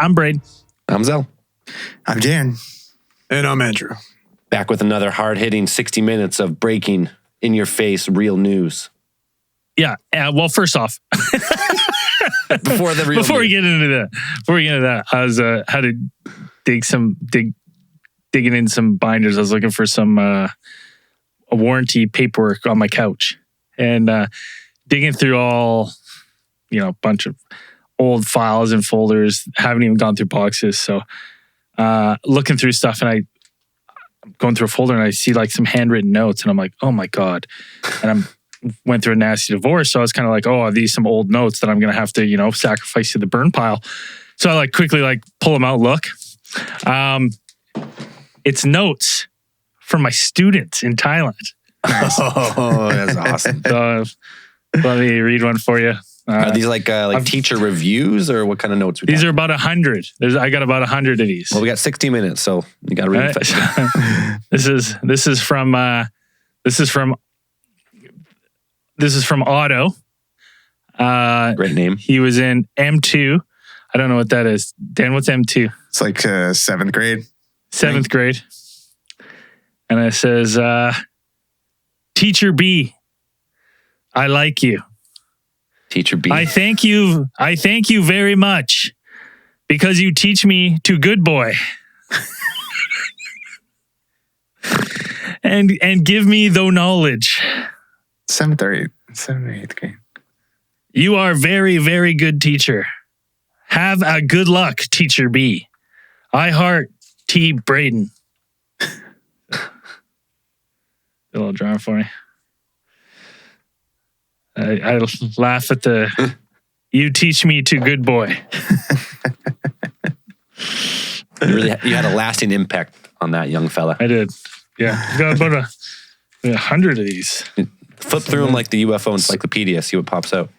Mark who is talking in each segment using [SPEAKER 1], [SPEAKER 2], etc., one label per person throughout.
[SPEAKER 1] I'm Braden.
[SPEAKER 2] I'm Zell.
[SPEAKER 3] I'm Jan.
[SPEAKER 4] And I'm Andrew.
[SPEAKER 2] Back with another hard-hitting 60 minutes of breaking, in-your-face, real news.
[SPEAKER 1] Yeah. Well, first off,
[SPEAKER 2] Before
[SPEAKER 1] we get into that, I was had to digging in some binders. I was looking for some a warranty paperwork on my couch, and digging through all, a bunch of old files and folders. Haven't even gone through boxes, so looking through stuff, and I'm going through a folder and I see like some handwritten notes, and I'm like, oh my God. And went through a nasty divorce. So I was kind of like, oh, are these some old notes that I'm going to have to, sacrifice to the burn pile? So I quickly pull them out, look. It's notes from my students in Thailand.
[SPEAKER 3] Oh, that's awesome.
[SPEAKER 1] So let me read one for you.
[SPEAKER 2] Are these like teacher reviews, or what kind of notes?
[SPEAKER 1] These are about 100. I got about 100 of these.
[SPEAKER 2] Well, we got 60 minutes, so you got to read it.
[SPEAKER 1] This is from Otto.
[SPEAKER 2] Great name.
[SPEAKER 1] He was in M2. I don't know what that is. Dan, what's M2?
[SPEAKER 3] It's like 7th grade.
[SPEAKER 1] 7th grade. And it says, Teacher B, I like you.
[SPEAKER 2] Teacher B.
[SPEAKER 1] I thank you very much because you teach me to good boy. and give me the knowledge.
[SPEAKER 3] 7th or 8th grade.
[SPEAKER 1] You are very, very good teacher. Have a good luck, Teacher B. I heart T. Braden. A little drawing for me. I laugh at the, you teach me to good boy.
[SPEAKER 2] You had a lasting impact on that young fella.
[SPEAKER 1] I did. Yeah. Got about 100 of these.
[SPEAKER 2] Flip through them like the UFO encyclopedia, see what pops out.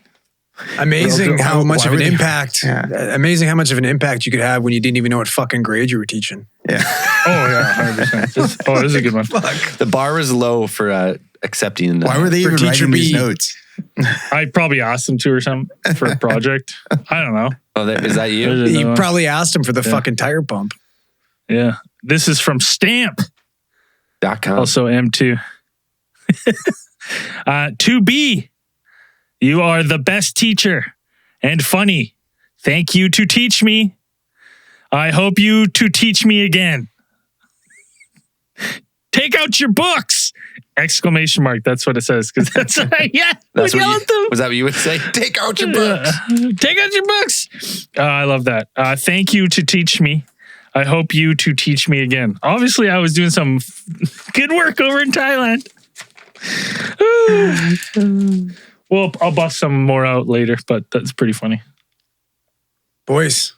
[SPEAKER 4] Amazing how much of an impact.
[SPEAKER 3] Yeah.
[SPEAKER 4] Amazing how much of an impact you could have when you didn't even know what fucking grade you were teaching.
[SPEAKER 3] Yeah.
[SPEAKER 1] Oh, yeah, 100%. This is a good one.
[SPEAKER 4] Fuck.
[SPEAKER 2] The bar was low for accepting.
[SPEAKER 3] Why were they even
[SPEAKER 4] Teacher
[SPEAKER 3] writing these
[SPEAKER 4] B.
[SPEAKER 3] notes?
[SPEAKER 1] I probably asked them to or something for a project. I don't know.
[SPEAKER 2] Oh, is that you?
[SPEAKER 4] You probably asked him for the fucking tire pump.
[SPEAKER 1] Yeah. This is from Stamp.com. Also M2. 2B. You are the best teacher and funny. Thank you to teach me. I hope you to teach me again. Take out your books! Exclamation mark. That's what it says. Because that's yeah.
[SPEAKER 2] That's what was that what you would say? Take out your books.
[SPEAKER 1] Take out your books. I love that. Thank you to teach me. I hope you to teach me again. Obviously, I was doing some good work over in Thailand. Well, I'll bust some more out later, but that's pretty funny.
[SPEAKER 4] Boys,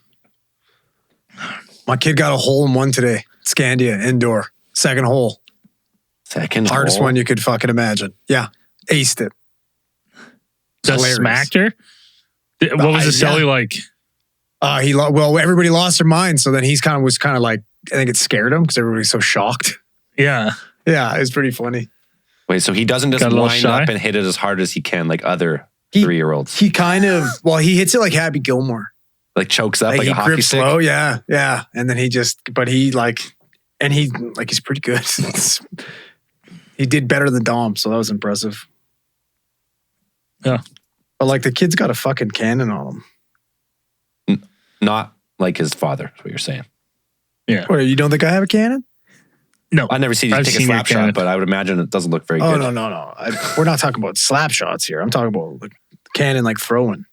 [SPEAKER 4] my kid got a hole in one today. Scandia, indoor. Second hole. Hardest one you could fucking imagine. Yeah. Aced it.
[SPEAKER 1] Just smacked her? What was the celly like?
[SPEAKER 4] Everybody lost their mind, so then was kind of like, I think it scared him because everybody's so shocked.
[SPEAKER 1] Yeah.
[SPEAKER 4] Yeah, it was pretty funny.
[SPEAKER 2] Wait, so he doesn't just wind up and hit it as hard as he can like other 3-year-olds?
[SPEAKER 4] He kind of, he hits it like Happy Gilmore.
[SPEAKER 2] Like chokes up like a hockey stick?
[SPEAKER 4] Slow, yeah. And then he's pretty good. He did better than Dom, so that was impressive.
[SPEAKER 1] Yeah.
[SPEAKER 4] But the kid's got a fucking cannon on him.
[SPEAKER 2] Not like his father, is what you're saying.
[SPEAKER 1] Yeah.
[SPEAKER 4] What, you don't think I have a cannon?
[SPEAKER 1] No.
[SPEAKER 2] I've never seen you take a slap shot, but I would imagine it doesn't look very good.
[SPEAKER 4] Oh, no. We're not talking about slap shots here. I'm talking about cannon throwing.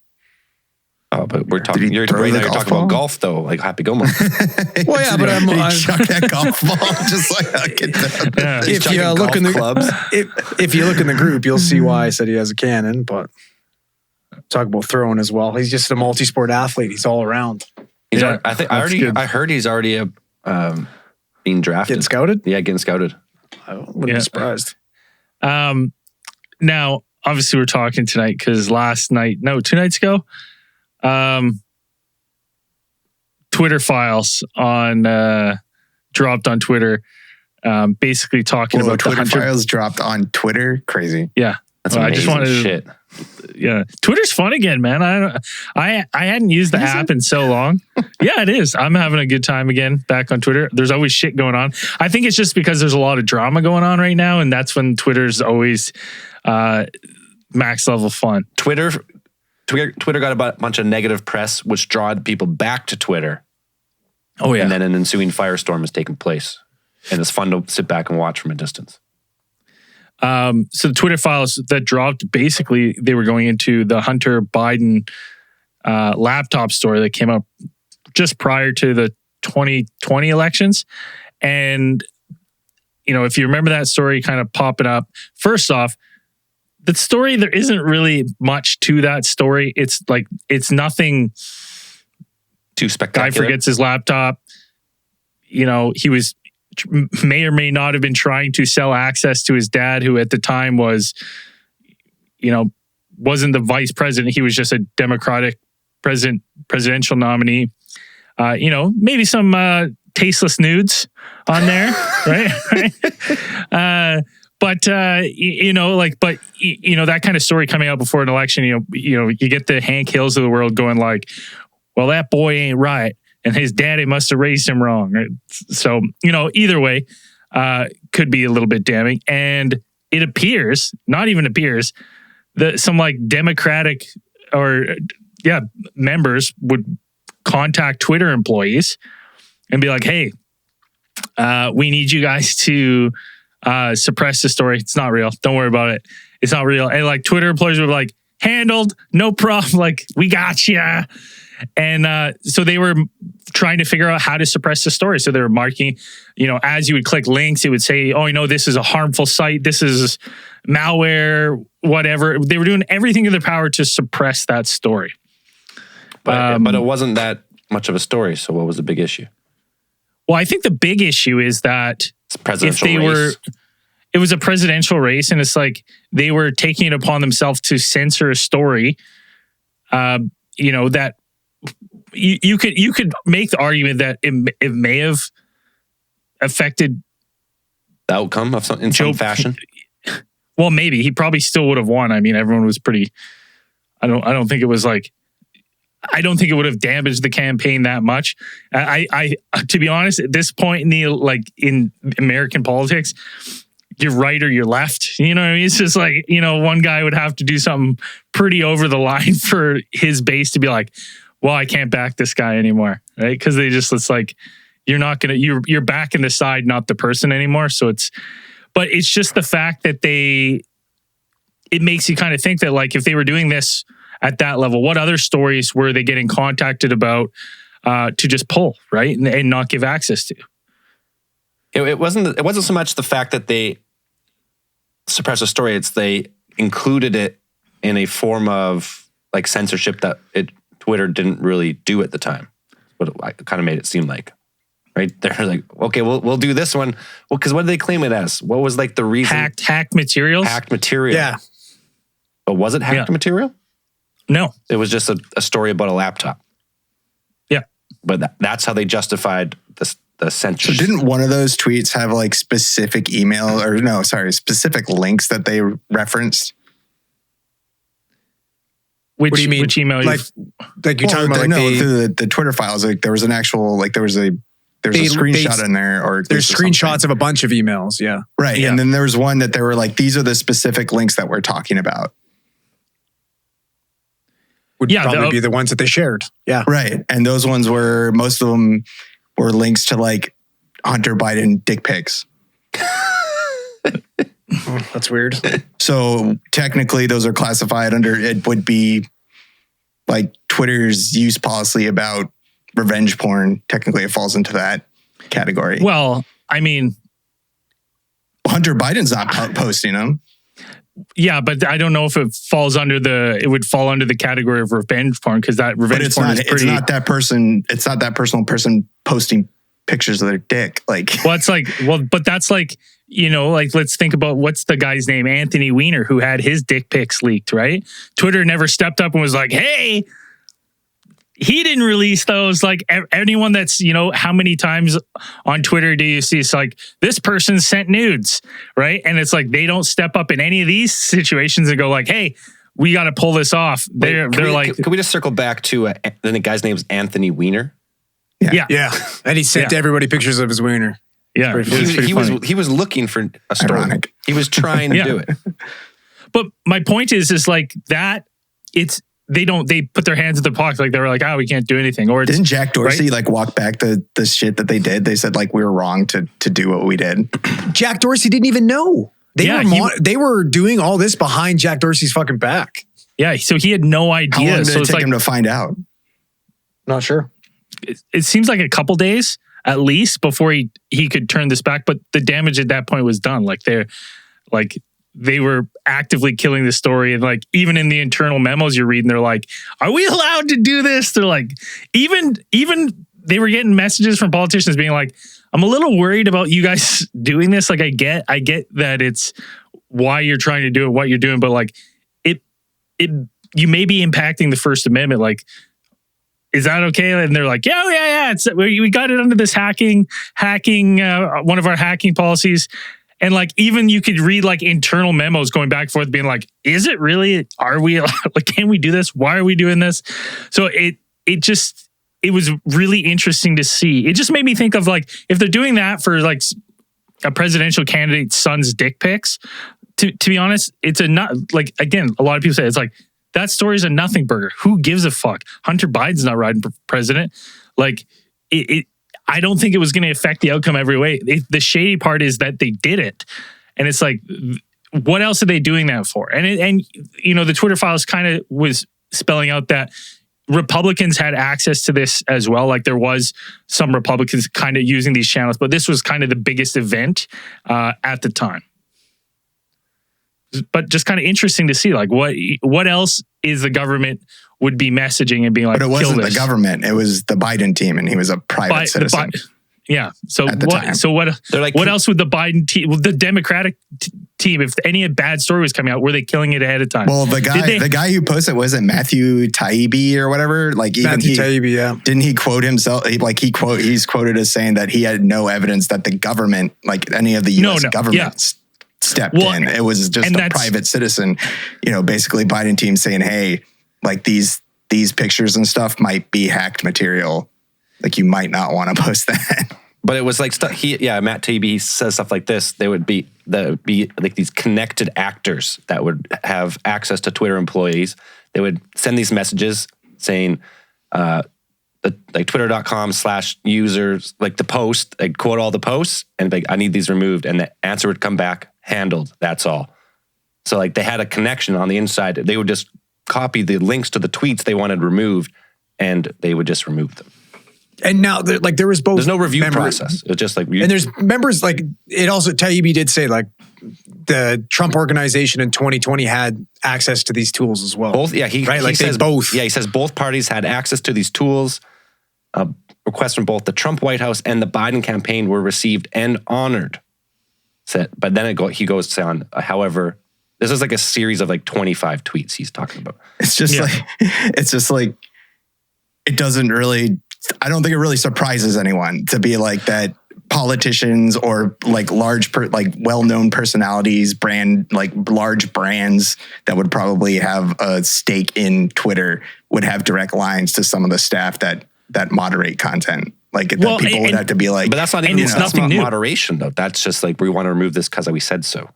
[SPEAKER 2] Oh, but you're talking about golf though, like Happy Gilmore.
[SPEAKER 4] Well, yeah, but I'm
[SPEAKER 3] chuck that golf ball just like I'll get that.
[SPEAKER 1] Yeah.
[SPEAKER 4] If you look in the clubs, if you look in the group, you'll see why I said he has a cannon. But talk about throwing as well. He's just a multi-sport athlete. He's all around.
[SPEAKER 2] I heard he's already being drafted.
[SPEAKER 4] Getting scouted?
[SPEAKER 2] Yeah, getting scouted.
[SPEAKER 4] I wouldn't be surprised.
[SPEAKER 1] Now, obviously, we're talking tonight because 2 nights ago, Twitter files dropped on Twitter, basically talking about
[SPEAKER 3] Twitter
[SPEAKER 1] the Hunter
[SPEAKER 3] files dropped on Twitter. Crazy.
[SPEAKER 1] Yeah,
[SPEAKER 2] that's amazing shit.
[SPEAKER 1] Yeah, Twitter's fun again, man. I hadn't used the app in so long. Yeah, it is. I'm having a good time again back on Twitter. There's always shit going on. I think it's just because there's a lot of drama going on right now, and that's when Twitter's always max level fun.
[SPEAKER 2] Twitter got a bunch of negative press, which drawed people back to Twitter.
[SPEAKER 1] Oh yeah,
[SPEAKER 2] and then an ensuing firestorm has taken place, and it's fun to sit back and watch from a distance.
[SPEAKER 1] So the Twitter files that dropped, basically, they were going into the Hunter Biden laptop story that came up just prior to the 2020 elections. And, you know, if you remember that story kind of popping up, first off, the story, there isn't really much to that story. It's nothing
[SPEAKER 2] too spectacular.
[SPEAKER 1] Guy forgets his laptop. You know, he may or may not have been trying to sell access to his dad, who at the time was, you know, wasn't the vice president. He was just a Democratic presidential nominee. You know, maybe some tasteless nudes on there, right? But you know, that kind of story coming out before an election, you know, you get the Hank Hills of the world going like, well, that boy ain't right, and his daddy must have raised him wrong. Right? So, you know, either way, could be a little bit damning. And it appears, not even appears, that some like Democratic members would contact Twitter employees and be like, hey, we need you guys to suppress the story. It's not real. Don't worry about it. It's not real. And like Twitter employees were like, handled, no problem. Like, we got you. And so they were trying to figure out how to suppress the story. So they were marking, you know, as you would click links, it would say, oh, you know, this is a harmful site. This is malware, whatever. They were doing everything in their power to suppress that story.
[SPEAKER 2] But it wasn't that much of a story. So what was the big issue?
[SPEAKER 1] Well, I think the big issue is that
[SPEAKER 2] it's a presidential race.
[SPEAKER 1] It was a presidential race, and it's like they were taking it upon themselves to censor a story. You know, that you could make the argument that it may have affected
[SPEAKER 2] the outcome of some fashion.
[SPEAKER 1] Well, maybe he probably still would have won. I mean, everyone was pretty. I don't think it was like. I don't think it would have damaged the campaign that much. I to be honest, at this point in American politics, you're right or you're left. You know what I mean? It's just like, you know, one guy would have to do something pretty over the line for his base to be like, well, I can't back this guy anymore, right? Because it's like you're backing the side, not the person anymore. So but it's just the fact that it makes you kind of think that like if they were doing this at that level, what other stories were they getting contacted about to just pull, right, and not give access to?
[SPEAKER 2] It wasn't so much the fact that they suppressed a story; it's they included it in a form of like censorship that Twitter didn't really do at the time. But it kind of made it seem like, right? They're like, okay, we'll do this one. Well, because what did they claim it as? What was like the reason?
[SPEAKER 1] Hacked materials.
[SPEAKER 2] Hacked material.
[SPEAKER 4] Yeah.
[SPEAKER 2] But was it hacked material?
[SPEAKER 1] No.
[SPEAKER 2] It was just a story about a laptop.
[SPEAKER 1] Yeah.
[SPEAKER 2] But that's how they justified the censorship.
[SPEAKER 3] So didn't one of those tweets have like specific specific links that they referenced?
[SPEAKER 1] What
[SPEAKER 4] do you mean?
[SPEAKER 1] Which email?
[SPEAKER 4] Like you're talking about
[SPEAKER 3] through the Twitter files. Like there was an actual there's a screenshot in there, or
[SPEAKER 4] there's screenshots of a bunch of emails. Yeah.
[SPEAKER 3] Right.
[SPEAKER 1] Yeah.
[SPEAKER 3] And then there was one that they were like, these are the specific links that we're talking about.
[SPEAKER 4] Would probably be the ones that they shared. Yeah.
[SPEAKER 3] Right. And those ones most of them were links to like Hunter Biden dick pics.
[SPEAKER 4] That's weird.
[SPEAKER 3] So technically those are classified under, it would be like Twitter's use policy about revenge porn. Technically it falls into that category.
[SPEAKER 1] Well, I mean,
[SPEAKER 3] Hunter Biden's not posting them.
[SPEAKER 1] Yeah, but I don't know if it would fall under the category of revenge porn, because that revenge porn is pretty.
[SPEAKER 3] It's not that person. It's not that personal person posting pictures of their dick. Like,
[SPEAKER 1] well, it's like, but that's like, you know, like let's think about what's the guy's name, Anthony Weiner, who had his dick pics leaked, right? Twitter never stepped up and was like, hey. He didn't release those. Like anyone that's, you know, how many times on Twitter do you see it's like this person sent nudes, right? And it's like they don't step up in any of these situations and go like, hey, we got to pull this off. They're like,
[SPEAKER 2] can we just circle back to then the guy's name is Anthony Weiner?
[SPEAKER 1] Yeah.
[SPEAKER 4] And he sent everybody pictures of his wiener.
[SPEAKER 1] Yeah.
[SPEAKER 2] He was looking for a story.
[SPEAKER 3] Ironic.
[SPEAKER 2] He was trying to do it.
[SPEAKER 1] But my point is like that they put their hands in their pockets, like they were like, we can't do anything. Or
[SPEAKER 3] didn't Jack Dorsey like walk back the
[SPEAKER 4] shit
[SPEAKER 3] that they did? They said like we were wrong to do what we did.
[SPEAKER 4] Jack Dorsey didn't even know. They were doing all this behind Jack Dorsey's fucking back.
[SPEAKER 1] Yeah, so he had no idea.
[SPEAKER 3] How long did
[SPEAKER 1] so
[SPEAKER 3] it take him to find out?
[SPEAKER 4] Not sure.
[SPEAKER 1] It seems like a couple days at least before he could turn this back. But the damage at that point was done. Like they were actively killing the story. And like, even in the internal memos you're reading, they're like, are we allowed to do this? They're like, even they were getting messages from politicians being like, I'm a little worried about you guys doing this. Like, I get that it's why you're trying to do it, what you're doing, but like you may be impacting the First Amendment. Like, is that okay? And they're like, yeah. We got it under this hacking, one of our hacking policies. And like, even you could read like internal memos going back and forth being like, is it really, are we like, can we do this? Why are we doing this? So it was really interesting to see. It just made me think of like, if they're doing that for like a presidential candidate's son's dick pics, to be honest, it's like, again, a lot of people say it's like, that story's a nothing burger. Who gives a fuck? Hunter Biden's not riding for president. Like I don't think it was going to affect the outcome every way. The shady part is that they did it. And it's like, what else are they doing that for? And you know, the Twitter files kind of was spelling out that Republicans had access to this as well. Like there was some Republicans kind of using these channels, but this was kind of the biggest event at the time. But just kind of interesting to see like what else is the government would be messaging and being like,
[SPEAKER 3] but it wasn't the government. It was the Biden team, and he was a private citizen.
[SPEAKER 1] Yeah. So what else would the Biden team, the Democratic team, if any bad story was coming out, were they killing it ahead of time?
[SPEAKER 3] Well, the guy who posted, was it Matthew Taibbi or whatever? Like even
[SPEAKER 4] Matthew Taibbi, yeah.
[SPEAKER 3] Didn't he quote himself? He's quoted as saying that he had no evidence that the government, like any of the U.S. government, stepped in. It was just a private citizen. You know, basically Biden team saying, "Hey, like these pictures and stuff might be hacked material. Like you might not want to post that."
[SPEAKER 2] But it was like stuff. Matt Taibbi says stuff like this. There would be like these connected actors that would have access to Twitter employees. They would send these messages saying, like twitter.com/users, like the post, like quote all the posts, and like I need these removed, and the answer would come back, handled. That's all. So like they had a connection on the inside. They would just copy the links to the tweets they wanted removed, and they would just remove them.
[SPEAKER 4] And now, like, there was both.
[SPEAKER 2] There's no review process. It's just like,
[SPEAKER 4] and there's members, like, it also, Taibbi did say, like, the Trump organization in 2020 had access to these tools as well.
[SPEAKER 2] Both, yeah. He says
[SPEAKER 4] both.
[SPEAKER 2] Yeah, he says both parties had access to these tools. Requests from both the Trump White House and the Biden campaign were received and honored. But then he goes on, however, this is like a series of like 25 tweets he's talking about.
[SPEAKER 3] It's just like, it doesn't really, I don't think it really surprises anyone to be like that. Politicians or like well-known personalities, large brands that would probably have a stake in Twitter would have direct lines to some of the staff that moderate content. Like that people would have to be like,
[SPEAKER 2] but that's not even that's not moderation though. That's just like, we want to remove this because we said so.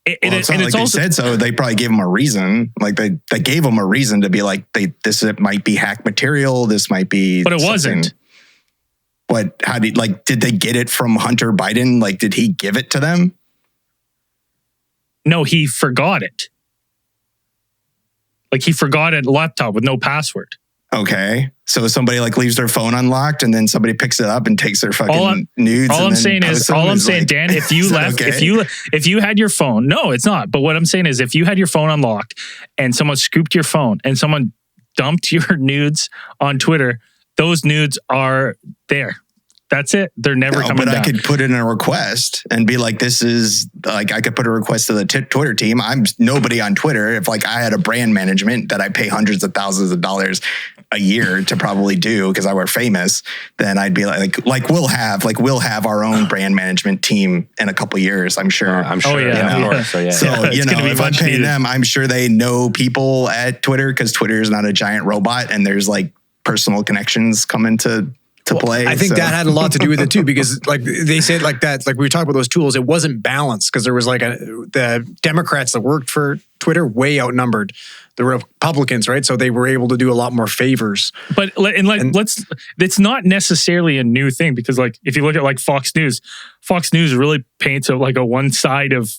[SPEAKER 3] It's not like they said so. They probably gave them a reason. Like they gave them a reason to be like, this might be hack material. This might be,
[SPEAKER 1] but it wasn't.
[SPEAKER 3] But how did they get it from Hunter Biden? Like, did he give it to them?
[SPEAKER 1] No, he forgot it. Like he forgot a laptop with no password.
[SPEAKER 3] Okay. So somebody like leaves their phone unlocked and then somebody picks it up and takes their fucking nudes.
[SPEAKER 1] All I'm saying, Dan, if you left, okay? if you had your phone, no, it's not. But what I'm saying is if you had your phone unlocked and someone scooped your phone and someone dumped your nudes on Twitter, those nudes are there. That's it. They're never coming down.
[SPEAKER 3] I could put in a request and be like, this is like, I could put a request to the Twitter team. I'm nobody on Twitter. If like I had a brand management that I pay hundreds of thousands of dollars a year to probably do because I were famous, then I'd be like we'll have our own brand management team in a couple years. I'm sure.
[SPEAKER 2] I'm sure.
[SPEAKER 1] Oh, yeah.
[SPEAKER 2] Of course. So
[SPEAKER 3] if I'm paying them, I'm sure they know people at Twitter because Twitter is not a giant robot, and there's like personal connections coming to play.
[SPEAKER 4] I think that had a lot to do with it too, because like they said like that, like we were talking about those tools, it wasn't balanced because there was like the Democrats that worked for Twitter way outnumbered the Republicans, right? So they were able to do a lot more favors.
[SPEAKER 1] But it's not necessarily a new thing because like if you look at like Fox News really paints a one side of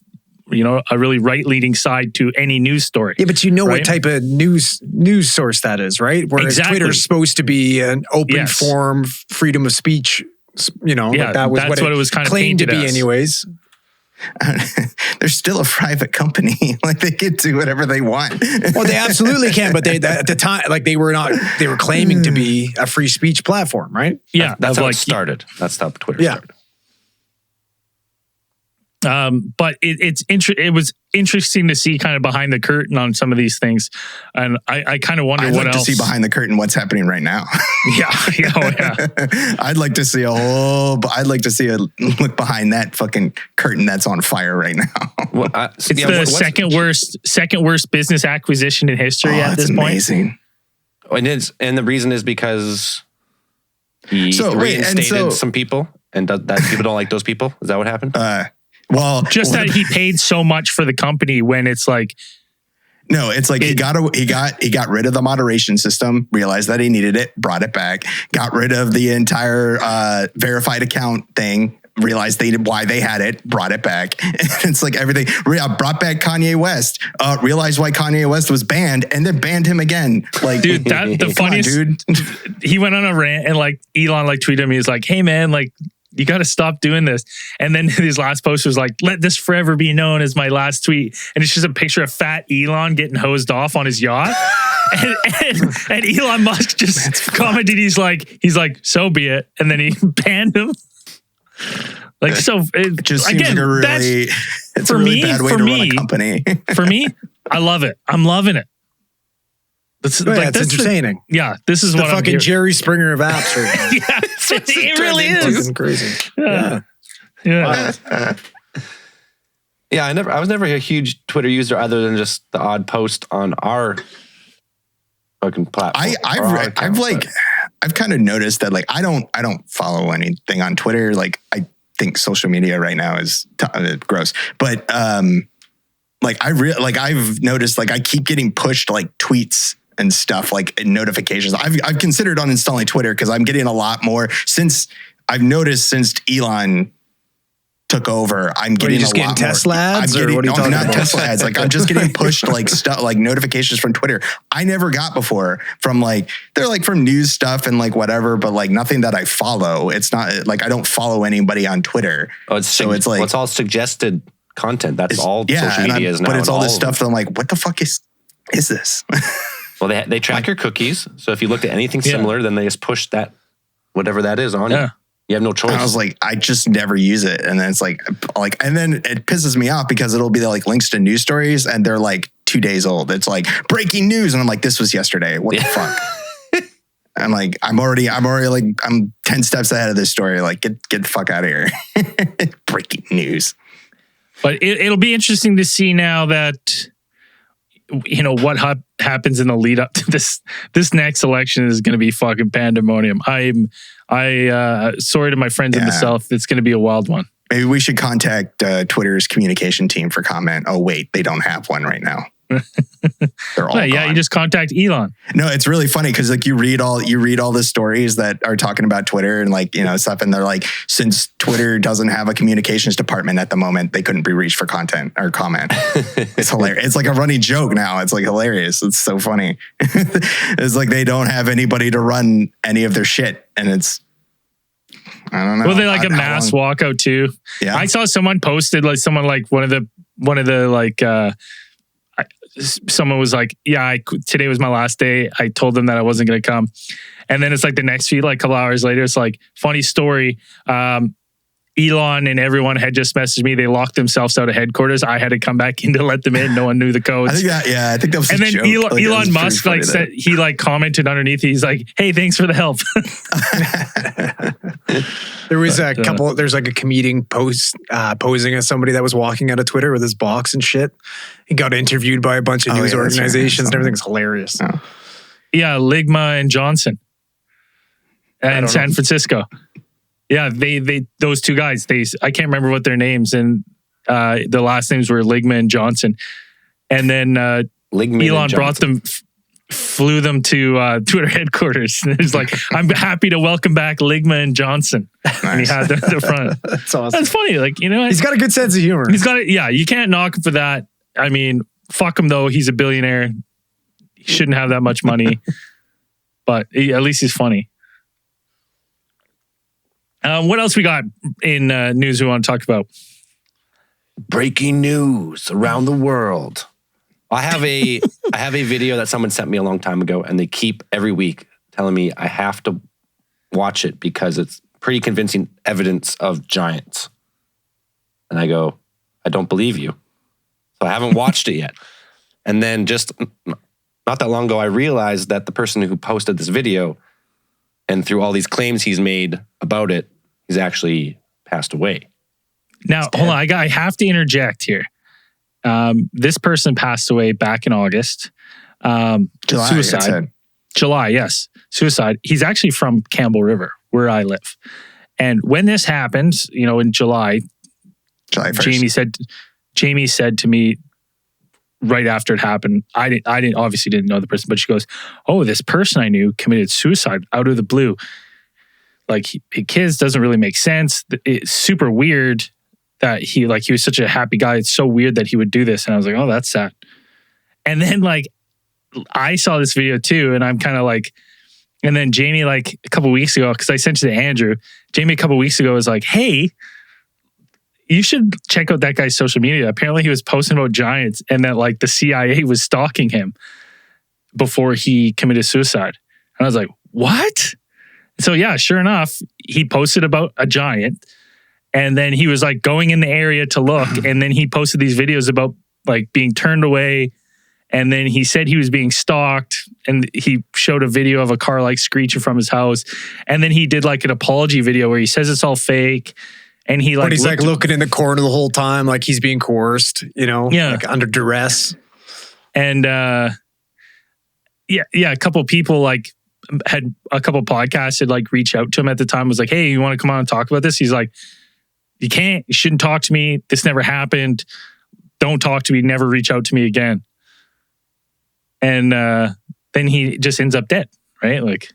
[SPEAKER 1] a really right-leaning side to any news story.
[SPEAKER 4] Yeah, but what type of news source that is, right? Whereas
[SPEAKER 1] exactly.
[SPEAKER 4] Twitter's supposed to be an open forum, freedom of speech. That was what it was kind of claimed to be, anyways.
[SPEAKER 3] They're still a private company. Like they can do whatever they want.
[SPEAKER 4] Well, they absolutely can, but at the time, like they were claiming to be a free speech platform, right?
[SPEAKER 1] Yeah,
[SPEAKER 2] that's how it started. That's how Twitter started.
[SPEAKER 1] But it was interesting to see kind of behind the curtain on some of these things, and I kind of wonder what else.
[SPEAKER 3] I'd like to see behind the curtain what's happening right now.
[SPEAKER 1] Yeah.
[SPEAKER 3] I'd like to see a look behind that fucking curtain that's on fire right now.
[SPEAKER 1] Well, it's the second worst business acquisition in history at this
[SPEAKER 3] amazing.
[SPEAKER 1] point.
[SPEAKER 2] And the reason is because he reinstated some people, and that people don't like those people. Is that what happened?
[SPEAKER 1] That he paid so much for the company when it's like,
[SPEAKER 3] no, it's like he got rid of the moderation system, realized that he needed it, brought it back, got rid of the entire verified account thing, realized why they had it, brought it back. It's like everything. Brought back Kanye West, realized why Kanye West was banned, and then banned him again. Like,
[SPEAKER 1] dude, the funniest, dude. He went on a rant and like Elon tweeted him. He's like, "Hey man, like, you got to stop doing this." And then his last post was like, "Let this forever be known as my last tweet." And it's just a picture of fat Elon getting hosed off on his yacht. and Elon Musk just commented, he's like, "So be it." And then he banned him. Like, so it just seems again, like
[SPEAKER 3] it's a really bad way to run a company.
[SPEAKER 1] For me, I love it. I'm loving it.
[SPEAKER 4] It's entertaining.
[SPEAKER 1] This is what
[SPEAKER 4] fucking Jerry Springer of apps.
[SPEAKER 1] Yeah, it really is.
[SPEAKER 4] Crazy.
[SPEAKER 1] Yeah.
[SPEAKER 2] I was never a huge Twitter user other than just the odd post on our fucking platform.
[SPEAKER 3] I've kind of noticed that like I don't follow anything on Twitter. Like I think social media right now is gross, but I've noticed like I keep getting pushed like tweets and stuff like notifications. I've considered uninstalling Twitter because I'm getting a lot more since Elon took over. I'm getting
[SPEAKER 4] a lot Tesla ads, or what are you talking about?
[SPEAKER 3] Not Tesla ads. Like I'm just getting pushed like stuff like notifications from Twitter I never got before from like they're like from news stuff and like whatever, but like nothing that I follow. It's not like I don't follow anybody on Twitter.
[SPEAKER 2] It's like it's all suggested content. That's all social media is now.
[SPEAKER 3] But it's all this stuff that I'm like, what the fuck is this?
[SPEAKER 2] Well, they track your cookies. So if you looked at anything similar, then they just push that, whatever that is on you. You have no choice.
[SPEAKER 3] And I was like, I just never use it. And then it's like, and then it pisses me off because it'll be like links to news stories and they're like 2 days old. It's like breaking news. And I'm like, this was yesterday. What the fuck? I'm like, I'm already like, I'm 10 steps ahead of this story. Like get the fuck out of here. Breaking news.
[SPEAKER 1] But it'll be interesting to see now that, what happens in the lead up to this next election is going to be fucking pandemonium. Sorry to my friends in the South. It's going to be a wild one.
[SPEAKER 3] Maybe we should contact Twitter's communication team for comment. Oh wait, they don't have one right now. They're all gone.
[SPEAKER 1] You just contact Elon.
[SPEAKER 3] No, it's really funny because like you read all the stories that are talking about Twitter and like stuff, and they're like, since Twitter doesn't have a communications department at the moment, they couldn't be reached for content or comment. It's hilarious. It's like a running joke now. It's like hilarious. It's so funny. It's like they don't have anybody to run any of their shit, and it's I don't know.
[SPEAKER 1] Well, they like a mass walkout too.
[SPEAKER 3] Yeah,
[SPEAKER 1] I saw someone posted like someone like one of the like. Someone was like, today was my last day. I told them that I wasn't going to come. And then it's like the next feed, like a couple hours later, it's like, funny story. Elon and everyone had just messaged me. They locked themselves out of headquarters. I had to come back in to let them in. No one knew the codes.
[SPEAKER 3] I think that was
[SPEAKER 1] and
[SPEAKER 3] a
[SPEAKER 1] then
[SPEAKER 3] joke.
[SPEAKER 1] Elon Musk said, he commented underneath. He's like, "Hey, thanks for the help."
[SPEAKER 4] There was a couple. There's like a comedian posing as somebody that was walking out of Twitter with his box and shit. He got interviewed by a bunch of news organizations and everything's hilarious.
[SPEAKER 3] Oh.
[SPEAKER 1] Yeah, Ligma and Johnson in San Francisco. Yeah, they those two guys. I can't remember what their names, and the last names were Ligma and Johnson. And then Elon brought them, flew them to Twitter headquarters. And he's like, "I'm happy to welcome back Ligma and Johnson." Nice. And he had them at the front.
[SPEAKER 4] That's awesome.
[SPEAKER 1] That's funny. Like, you know,
[SPEAKER 4] he's got a good sense of humor.
[SPEAKER 1] He's got it. Yeah, you can't knock him for that. I mean, fuck him though. He's a billionaire. He shouldn't have that much money, but at least he's funny. What else we got in news we want to talk about?
[SPEAKER 2] Breaking news around the world. I have a video that someone sent me a long time ago, and they keep every week telling me I have to watch it because it's pretty convincing evidence of giants. And I go, I don't believe you. So I haven't watched it yet. And then just not that long ago, I realized that the person who posted this video, and through all these claims he's made about it, he's actually passed away.
[SPEAKER 1] Now, hold on. I have to interject here. This person passed away back in August.
[SPEAKER 3] July,
[SPEAKER 1] suicide. July, yes. Suicide. He's actually from Campbell River, where I live. And when this happened, you know, in July 1st, Jamie said to me right after it happened, I obviously didn't know the person, but she goes, "Oh, this person I knew committed suicide out of the blue. Like, kids doesn't really make sense. It's super weird that he was such a happy guy. It's so weird that he would do this." And I was like, "Oh, that's sad." And then I saw this video too, and I'm kind of like, and then Jamie a couple weeks ago, because I sent it to Andrew, Jamie a couple weeks ago was like, "Hey, you should check out that guy's social media. Apparently he was posting about giants and that the CIA was stalking him before he committed suicide." And I was like, "What?" So yeah, sure enough, he posted about a giant, and then he was going in the area to look, and then he posted these videos about being turned away, and then he said he was being stalked, and he showed a video of a car screeching from his house, and then he did an apology video where he says it's all fake, and but
[SPEAKER 4] he's looking in the corner the whole time, like he's being coerced, you know, under duress,
[SPEAKER 1] and a couple people had a couple podcasts had reached out to him at the time, was like, "Hey, you want to come on and talk about this?" He's like, "You can't, you shouldn't talk to me. This never happened. Don't talk to me. Never reach out to me again." And then he just ends up dead, right?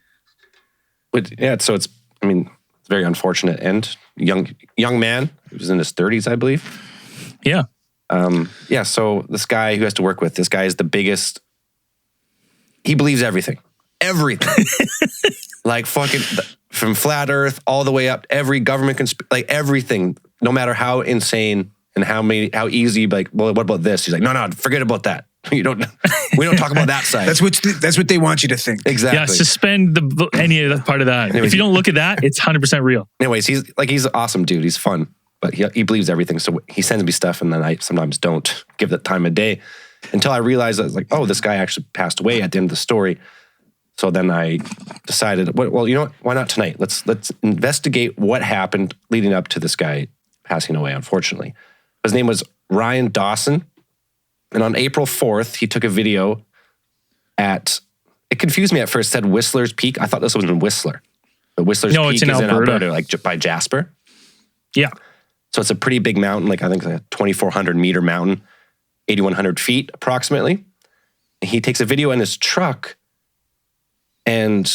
[SPEAKER 2] So it's a very unfortunate end. Young man, he was in his 30s, I believe.
[SPEAKER 1] Yeah.
[SPEAKER 2] So this guy who has to work with, this guy is the biggest, he believes everything. Everything. Fucking from flat earth all the way up, every government everything, no matter how insane and how easy, well, what about this? He's like, no, forget about that. We don't talk about that side.
[SPEAKER 4] That's what they want you to think.
[SPEAKER 2] Exactly.
[SPEAKER 1] Yeah, suspend any of that part of that.
[SPEAKER 2] Anyways,
[SPEAKER 1] if you don't look at that, it's 100% real.
[SPEAKER 2] Anyways, he's an awesome dude. He's fun, but he believes everything. So he sends me stuff, and then I sometimes don't give that time of day until I realize I was oh, this guy actually passed away at the end of the story. So then I decided, well, you know what? Why not tonight? Let's investigate what happened leading up to this guy passing away, unfortunately. His name was Ryan Dawson. And on April 4th, he took a video it confused me at first, it said Whistler's Peak. I thought this was in Whistler. But Whistler's Peak
[SPEAKER 1] it's in Alberta,
[SPEAKER 2] by Jasper.
[SPEAKER 1] Yeah.
[SPEAKER 2] So it's a pretty big mountain, I think it's a 2,400 meter mountain, 8,100 feet approximately. And he takes a video in his truck, and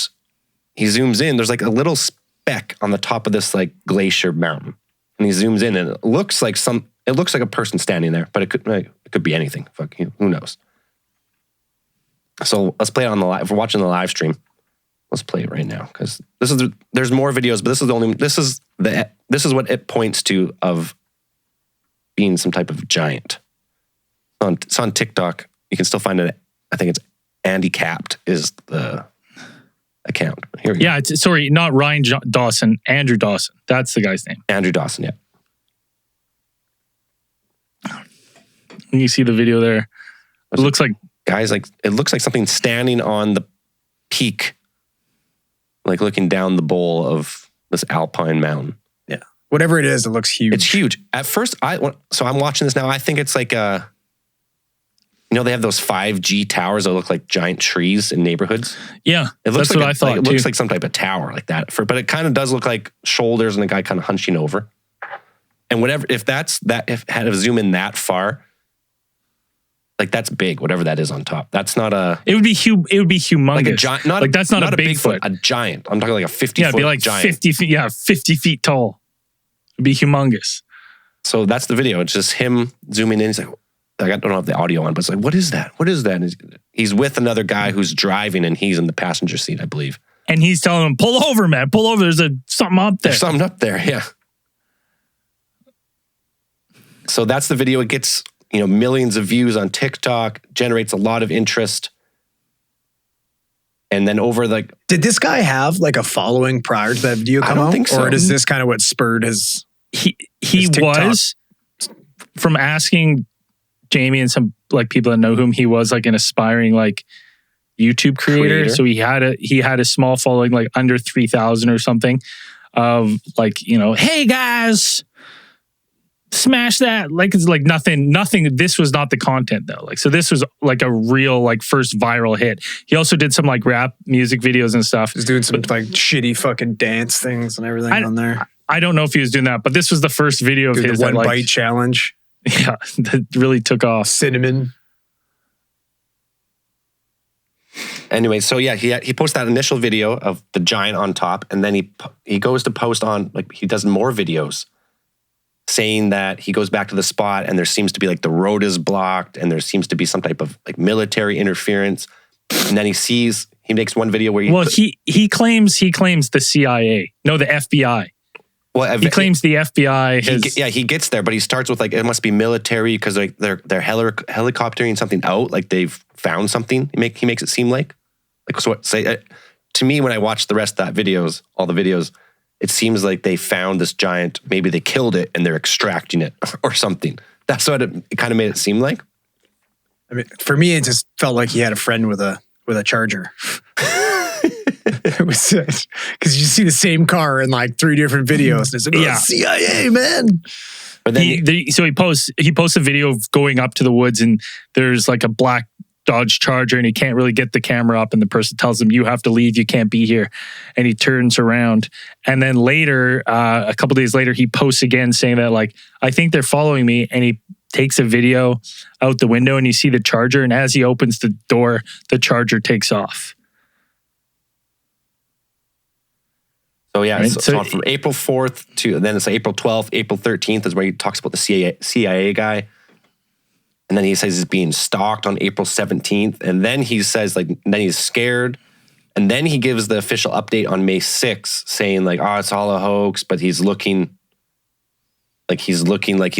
[SPEAKER 2] he zooms in. There's a little speck on the top of this glacier mountain, and he zooms in, and it looks like a person standing there, but it could be anything. Fuck you, who knows? So let's play it on the live. If we're watching the live stream, let's play it right now because there's more videos, but this is what it points to of being some type of giant. It's on TikTok. You can still find it. I think it's Andy Capped is the account. Here we go.
[SPEAKER 1] Yeah, sorry, not Ryan Dawson, Andrew Dawson. That's the guy's name.
[SPEAKER 2] Andrew Dawson, yeah.
[SPEAKER 1] And you see the video there. It looks like
[SPEAKER 2] guys, like it looks like something standing on the peak, like looking down the bowl of this alpine mountain.
[SPEAKER 4] Yeah. Whatever it is, it looks huge.
[SPEAKER 2] It's huge. At first, so I'm watching this now. I think it's like they have those 5G towers that look like giant trees in neighborhoods.
[SPEAKER 1] Yeah,
[SPEAKER 2] it looks
[SPEAKER 1] that's
[SPEAKER 2] like
[SPEAKER 1] what I thought.
[SPEAKER 2] It looks like some type of tower like that. But it kind of does look like shoulders and a guy kind of hunching over. And whatever, if had to zoom in that far, like that's big. Whatever that is on top, that's not a.
[SPEAKER 1] It would be humongous.
[SPEAKER 2] Like a giant.
[SPEAKER 1] That's not a Bigfoot.
[SPEAKER 2] A giant. I'm talking like a 50
[SPEAKER 1] Yeah,
[SPEAKER 2] foot
[SPEAKER 1] it'd be like
[SPEAKER 2] giant.
[SPEAKER 1] 50 feet. Yeah, 50 feet tall. It'd be humongous.
[SPEAKER 2] So that's the video. It's just him zooming in. He's like, I don't have the audio on, but it's like, what is that? What is that? And he's with another guy who's driving, and he's in the passenger seat, I believe.
[SPEAKER 1] And he's telling him, "Pull over, man! Pull over. There's something up there.
[SPEAKER 2] There's something up there." Yeah. So that's the video. It gets millions of views on TikTok, generates a lot of interest. And then
[SPEAKER 4] did this guy have like a following prior to that video come out?
[SPEAKER 2] I don't think so.
[SPEAKER 4] Or is this kind of what spurred his?
[SPEAKER 1] He
[SPEAKER 4] his TikTok?
[SPEAKER 1] was, from asking Jamie and some like people that know whom, he was like an aspiring like YouTube creator. So he had a small following, like under 3,000 or something, of like, hey guys, smash that. Like it's like nothing. This was not the content though. Like, so this was like a real like first viral hit. He also did some like rap music videos and stuff.
[SPEAKER 4] He's doing some like shitty fucking dance things and everything on there.
[SPEAKER 1] I don't know if he was doing that, but this was the first video of his
[SPEAKER 4] the one
[SPEAKER 1] that,
[SPEAKER 4] bite challenge.
[SPEAKER 1] Yeah, that really took off.
[SPEAKER 4] Cinnamon.
[SPEAKER 2] Anyway, so yeah, he posted that initial video of the giant on top, and then he goes to post on, like, he does more videos saying that he goes back to the spot and there seems to be like the road is blocked and there seems to be some type of like military interference. And then he makes one video where
[SPEAKER 1] he claims the CIA, no, the FBI.
[SPEAKER 2] Well,
[SPEAKER 1] he claims the FBI.
[SPEAKER 2] He gets there, but he starts with like, it must be military because like they're helicoptering something out, like they've found something. He makes it seem like so. To me, when I watch the rest of that all the videos, it seems like they found this giant. Maybe they killed it and they're extracting it or something. That's what it kind of made it seem like.
[SPEAKER 4] I mean, for me, it just felt like he had a friend with a charger. It was because you see the same car in like 3 different videos. And it's like, CIA, man.
[SPEAKER 2] But then
[SPEAKER 1] he posts a video of going up to the woods and there's like a black Dodge Charger and he can't really get the camera up and the person tells him, you have to leave, you can't be here. And he turns around. And then later, a couple days later, he posts again saying that like, I think they're following me. And he takes a video out the window and you see the Charger. And as he opens the door, the Charger takes off.
[SPEAKER 2] So yeah,
[SPEAKER 1] right?
[SPEAKER 2] so from April 4th to then it's April 12th, April 13th is where he talks about the CIA guy. And then he says he's being stalked on April 17th. And then he says then he's scared. And then he gives the official update on May 6th saying like, it's all a hoax, but he's looking like he's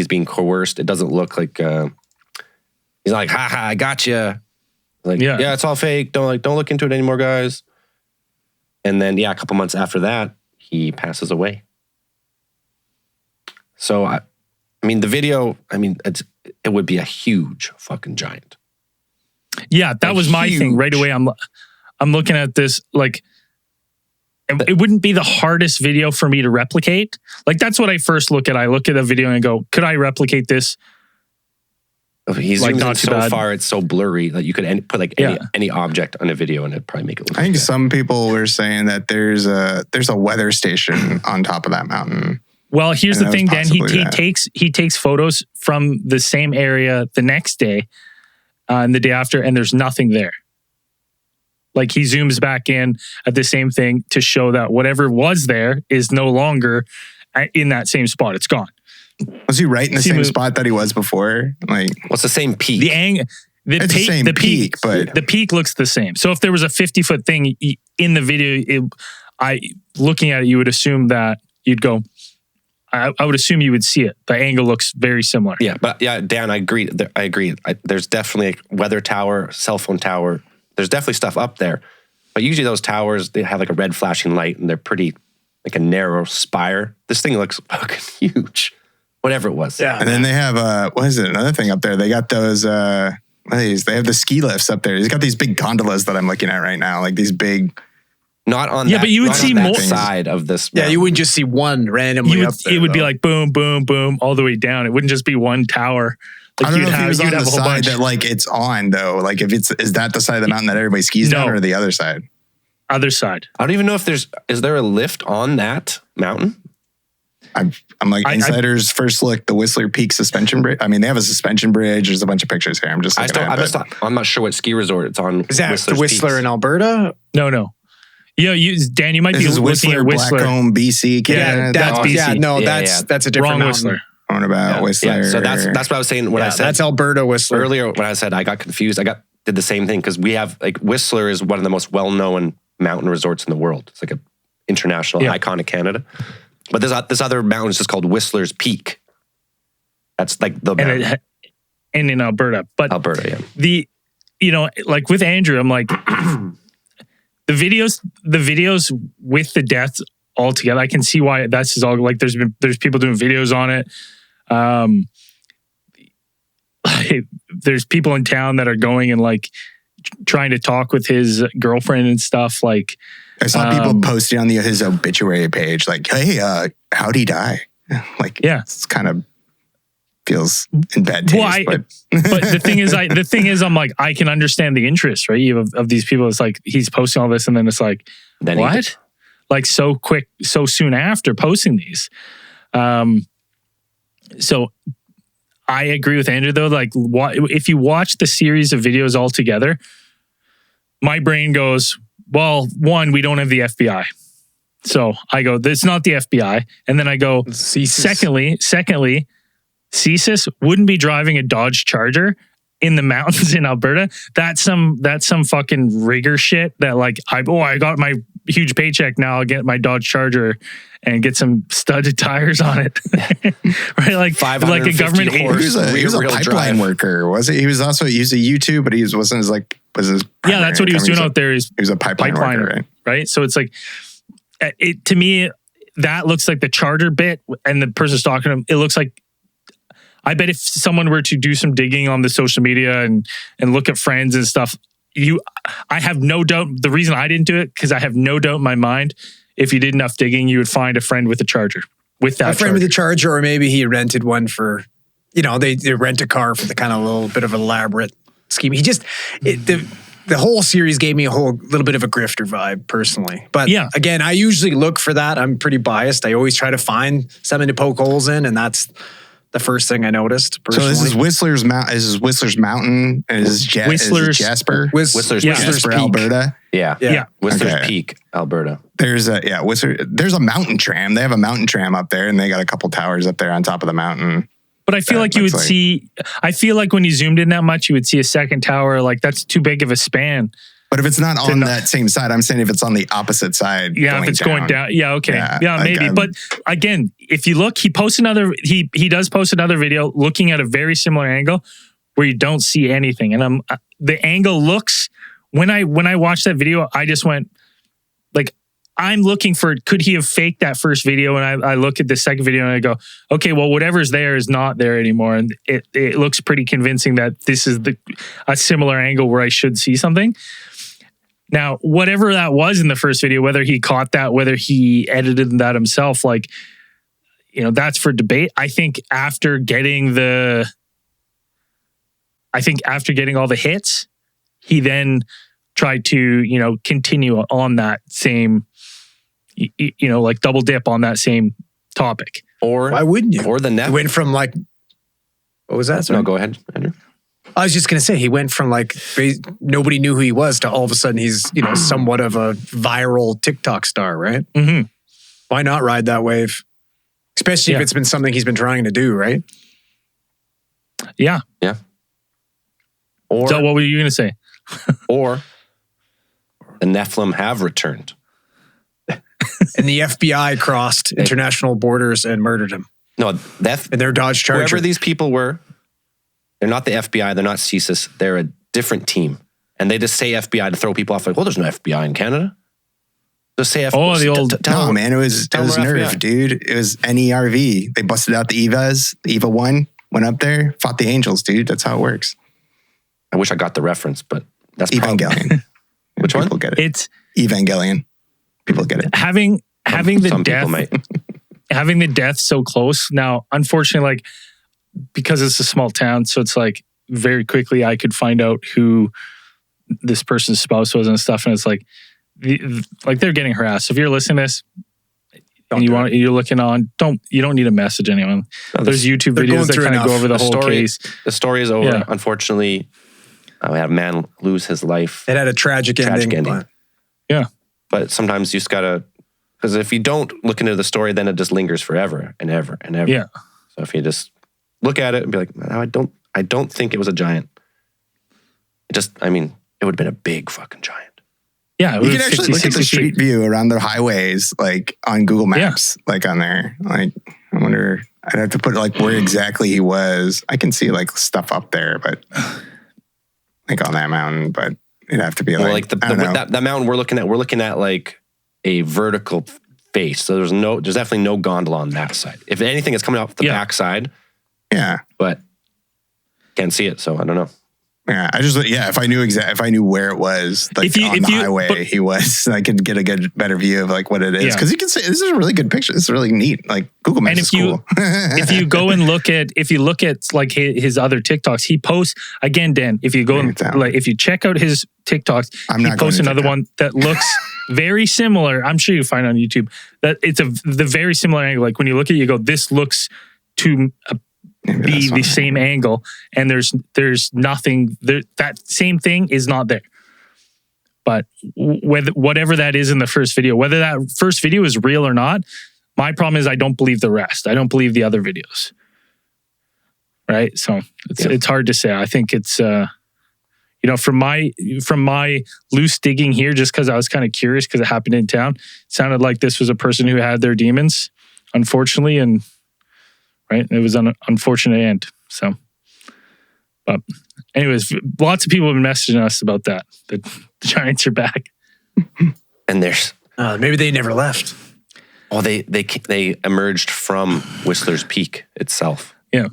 [SPEAKER 2] being coerced. It doesn't look like, he's like, I got you. Like, yeah, it's all fake. Don't look into it anymore, guys. And then, a couple months after that, he passes away. So, I mean, the video, it would be a huge fucking giant.
[SPEAKER 1] Yeah, that was my thing right away. I'm looking at this, like, it wouldn't be the hardest video for me to replicate. Like, that's what I first look at. I look at a video and I go, could I replicate this?
[SPEAKER 2] He's like not so bad. Far, it's so blurry that you could put like any object on a video and it'd probably make it look.
[SPEAKER 3] I think some people were saying that there's a weather station on top of that mountain.
[SPEAKER 1] Well, here's the thing, Dan. He takes photos from the same area the next day and the day after, and there's nothing there. Like he zooms back in at the same thing to show that whatever was there is no longer in that same spot. It's gone.
[SPEAKER 3] Was he right in the same spot that he was before? Like,
[SPEAKER 2] what's the same peak?
[SPEAKER 1] The peak, but the peak looks the same. So if there was a 50-foot thing in the video, looking at it, you would assume that you'd go. I would assume you would see it. The angle looks very similar.
[SPEAKER 2] Yeah, but Dan, I agree. There's definitely a weather tower, cell phone tower. There's definitely stuff up there. But usually those towers, they have like a red flashing light and they're pretty like a narrow spire. This thing looks fucking huge. Whatever it was.
[SPEAKER 4] Yeah.
[SPEAKER 3] And then they have, what is it? Another thing up there. They got those, what are these? They have the ski lifts up there. He's got these big gondolas that I'm looking at right now. Like these big.
[SPEAKER 2] Not on
[SPEAKER 1] Yeah,
[SPEAKER 2] that,
[SPEAKER 1] but you would
[SPEAKER 2] not
[SPEAKER 1] see
[SPEAKER 2] on that
[SPEAKER 1] more
[SPEAKER 2] side of this.
[SPEAKER 4] Yeah,
[SPEAKER 2] mountain.
[SPEAKER 4] you wouldn't just see one randomly up there.
[SPEAKER 1] It would be
[SPEAKER 4] though.
[SPEAKER 1] like boom, boom, boom, all the way down. It wouldn't just be one tower. Like
[SPEAKER 3] I don't know if he was on
[SPEAKER 1] you'd
[SPEAKER 3] the
[SPEAKER 1] have a whole
[SPEAKER 3] side
[SPEAKER 1] bunch.
[SPEAKER 3] that like it's on though. Like if is that the side of the mountain that everybody skis down
[SPEAKER 1] No.
[SPEAKER 3] or the other side?
[SPEAKER 1] Other side.
[SPEAKER 2] I don't even know if is there a lift on that mountain?
[SPEAKER 3] I'm like Insider's first look, the Whistler Peak suspension bridge. I mean, they have a suspension bridge. There's a bunch of pictures here. I'm just looking at it.
[SPEAKER 2] I'm not sure what ski resort it's on.
[SPEAKER 4] Is that
[SPEAKER 2] Whistler's
[SPEAKER 4] the Whistler
[SPEAKER 2] Peaks.
[SPEAKER 4] in Alberta?
[SPEAKER 1] No. Yeah, Dan, you might
[SPEAKER 3] This
[SPEAKER 1] be
[SPEAKER 3] is
[SPEAKER 1] looking
[SPEAKER 3] Whistler,
[SPEAKER 1] at Whistler.
[SPEAKER 3] Blackcomb, BC,
[SPEAKER 1] Yeah,
[SPEAKER 3] Canada.
[SPEAKER 1] that's BC.
[SPEAKER 4] Yeah, no,
[SPEAKER 2] Yeah,
[SPEAKER 4] that's a different
[SPEAKER 1] Wrong
[SPEAKER 4] mountain.
[SPEAKER 1] Whistler.
[SPEAKER 3] On about Whistler.
[SPEAKER 2] Yeah, so that's what I was saying when I said
[SPEAKER 4] that's Alberta Whistler.
[SPEAKER 2] earlier when I said I got confused. Did the same thing because we have like Whistler is one of the most well-known mountain resorts in the world. It's like an international icon of Canada. But this other mountain is just called Whistler's Peak. That's like the mountain.
[SPEAKER 1] And in Alberta. But
[SPEAKER 2] Alberta, yeah.
[SPEAKER 1] like with Andrew, I'm like the videos with the deaths all together. I can see why that's all like there's people doing videos on it. There's people in town that are going and like trying to talk with his girlfriend and stuff. Like
[SPEAKER 3] I saw people posting on his obituary page, like, "Hey, how'd he die?" Like, it's kind of feels in bad taste.
[SPEAKER 1] But the thing is, I'm like, I can understand the interest, right? Of these people. It's like he's posting all this, and then it's like,
[SPEAKER 2] Then
[SPEAKER 1] what? Like so quick, so soon after posting these. So I agree with Andrew though. Like, if you watch the series of videos all together, my brain goes, well, one, we don't have the FBI. So I go, it's not the FBI. And then I go, secondly, CSIS wouldn't be driving a Dodge Charger in the mountains in Alberta. That's some fucking rigger shit that like, I got my huge paycheck. Now I'll get my Dodge Charger and get some studded tires on it. Right? Like a government
[SPEAKER 3] He was a pipeline worker, was he? He was a YouTube, but he wasn't as like, was his
[SPEAKER 1] yeah, that's what he was doing out there.
[SPEAKER 3] He was a pipeline worker,
[SPEAKER 1] right? So it's like, to me, that looks like the Charger bit, and the person's talking to him. It looks like, I bet if someone were to do some digging on the social media and look at friends and stuff, I have no doubt. The reason I didn't do it, because I have no doubt in my mind, if you did enough digging, you would find a friend with a Charger. With that,
[SPEAKER 4] a friend with a Charger, or maybe he rented one for, they rent a car for the kind of little bit of elaborate scheme. He just the whole series gave me a little bit of a grifter vibe personally. But again, I usually look for that. I'm pretty biased. I always try to find something to poke holes in, and that's the first thing I noticed personally.
[SPEAKER 3] So this is Whistler's Mountain, and is Jasper?
[SPEAKER 2] Whistler's
[SPEAKER 3] Jasper,
[SPEAKER 2] Peak.
[SPEAKER 3] Alberta.
[SPEAKER 2] Yeah. Whistler's Peak, Alberta.
[SPEAKER 3] There's a mountain tram. They have a mountain tram up there, and they got a couple towers up there on top of the mountain.
[SPEAKER 1] But I feel like you would see, I feel like when you zoomed in that much, you would see a second tower. Like that's too big of a span.
[SPEAKER 3] But if it's not on that same side, I'm saying if it's on the opposite side.
[SPEAKER 1] Yeah, if it's going down. Yeah, okay. Yeah, maybe. But again, if you look, he does post another video looking at a very similar angle where you don't see anything. And the angle looks, when I watched that video, I just went like, I'm looking for, could he have faked that first video? And I look at the second video and I go, okay, well, whatever's there is not there anymore. And it looks pretty convincing that this is a similar angle where I should see something. Now, whatever that was in the first video, whether he caught that, whether he edited that himself, like, that's for debate. I think after getting all the hits, he then tried to, continue on that same, like double dip on that same topic.
[SPEAKER 2] Or
[SPEAKER 4] why wouldn't you?
[SPEAKER 2] Or the net.
[SPEAKER 4] He went from like, what was that?
[SPEAKER 2] No, go ahead, Andrew.
[SPEAKER 4] I was just going to say, he went from like, nobody knew who he was to all of a sudden he's, somewhat of a viral TikTok star, right?
[SPEAKER 1] Mm-hmm.
[SPEAKER 4] Why not ride that wave? Especially if it's been something he's been trying to do, right?
[SPEAKER 1] Yeah.
[SPEAKER 2] Yeah. Or,
[SPEAKER 1] so what were you going to say?
[SPEAKER 2] Or the Nephilim have returned.
[SPEAKER 4] And the FBI crossed international borders and murdered him.
[SPEAKER 2] No,
[SPEAKER 4] in their Dodge Charger.
[SPEAKER 2] Whoever these people were, they're not the FBI, they're not CSIS, they're a different team. and they just say FBI to throw people off. Like, well, there's no FBI in Canada. Just say FBI.
[SPEAKER 1] Oh, the old...
[SPEAKER 3] No, man, it was Nerve, dude. It was NERV. They busted out the EVAs. The EVA 1 went up there, fought the Angels, dude. That's how it works.
[SPEAKER 2] I wish I got the reference, but that's
[SPEAKER 3] Evangelion.
[SPEAKER 2] Which one?
[SPEAKER 3] People get it.
[SPEAKER 1] It's
[SPEAKER 3] Evangelion. People get it.
[SPEAKER 1] having the
[SPEAKER 2] Some
[SPEAKER 1] death...
[SPEAKER 2] people might.
[SPEAKER 1] Having the death so close. Now, unfortunately, like, because it's a small town, so it's like very quickly I could find out who this person's spouse was and stuff. And it's like, like they're getting harassed. So if you're listening to this and you're looking on, you don't need to message anyone. There's YouTube videos that kind of go over the whole case.
[SPEAKER 2] The story is over.
[SPEAKER 1] Yeah.
[SPEAKER 2] Unfortunately, we had a man lose his life.
[SPEAKER 4] It had a tragic ending.
[SPEAKER 2] But,
[SPEAKER 1] Yeah.
[SPEAKER 2] But sometimes you just gotta, because if you don't look into the story, then it just lingers forever and ever and ever.
[SPEAKER 1] Yeah.
[SPEAKER 2] So if you just look at it and be like, no, I don't think it was a giant. It would have been a big fucking giant.
[SPEAKER 1] Yeah.
[SPEAKER 3] You can actually look at the street view around the highways, like on Google Maps, like on there. Like, I wonder, I'd have to put like where exactly he was. I can see like stuff up there, but like on that mountain, but it'd have to be like,
[SPEAKER 2] that mountain we're looking at like a vertical face. So there's definitely no gondola on that side. If anything, it's coming off the back side.
[SPEAKER 3] Yeah.
[SPEAKER 2] But can't see it, so I don't know.
[SPEAKER 3] Yeah, if I knew where it was, like on the highway he was, I could get a better view of like what it is. Because you can say this is a really good picture. This is really neat. Like Google Maps is cool.
[SPEAKER 1] If you go and look at like his other TikToks, he posts again, Dan. If you go and like if you check out his TikToks, he posts another one that looks very similar. I'm sure you find it on YouTube that it's the very similar angle. Like when you look at it, you go, this looks to be the same angle, and there's nothing there. That same thing is not there. But whatever that is in the first video, whether that first video is real or not, my problem is I don't believe the rest. I don't believe the other videos. Right? So it's hard to say. I think it's from my loose digging here, just because I was kind of curious because it happened in town, it sounded like this was a person who had their demons, unfortunately, and right, it was an unfortunate end. So, but anyways, lots of people have been messaging us about that. The Giants are back,
[SPEAKER 2] and there's
[SPEAKER 4] maybe they never left.
[SPEAKER 2] Oh, they emerged from Whistler's Peak itself.
[SPEAKER 1] Yeah.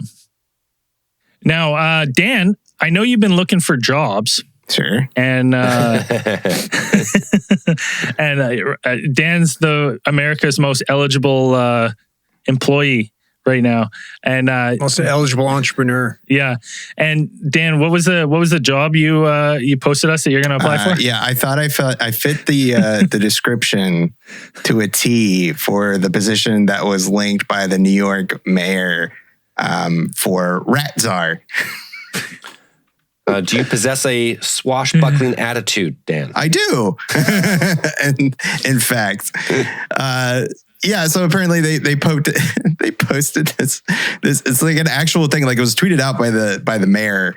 [SPEAKER 1] Now, Dan, I know you've been looking for jobs.
[SPEAKER 3] Sure.
[SPEAKER 1] And Dan's America's most eligible employee right now, and
[SPEAKER 4] most eligible entrepreneur.
[SPEAKER 1] Yeah. And Dan, what was the job you posted us that you're going to apply for?
[SPEAKER 3] Yeah, I thought I fit the the description to a T for the position that was linked by the New York mayor for Rat Czar.
[SPEAKER 2] Do you possess a swashbuckling attitude, Dan?
[SPEAKER 3] I do. And in fact, yeah, so apparently they posted this it's like an actual thing, like it was tweeted out by the mayor,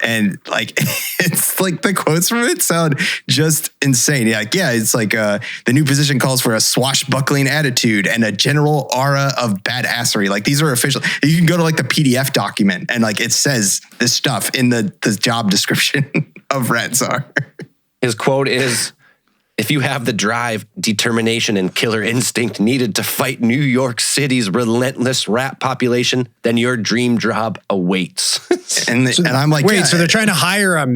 [SPEAKER 3] and like it's like the quotes from it sound just insane. Yeah, it's like the new position calls for a swashbuckling attitude and a general aura of badassery. Like these are official. You can go to like the PDF document and like it says this stuff in the job description of Rat Czar.
[SPEAKER 2] His quote is, "If you have the drive, determination, and killer instinct needed to fight New York City's relentless rat population, then your dream job awaits."
[SPEAKER 3] and I'm like,
[SPEAKER 4] wait, so they're trying to hire a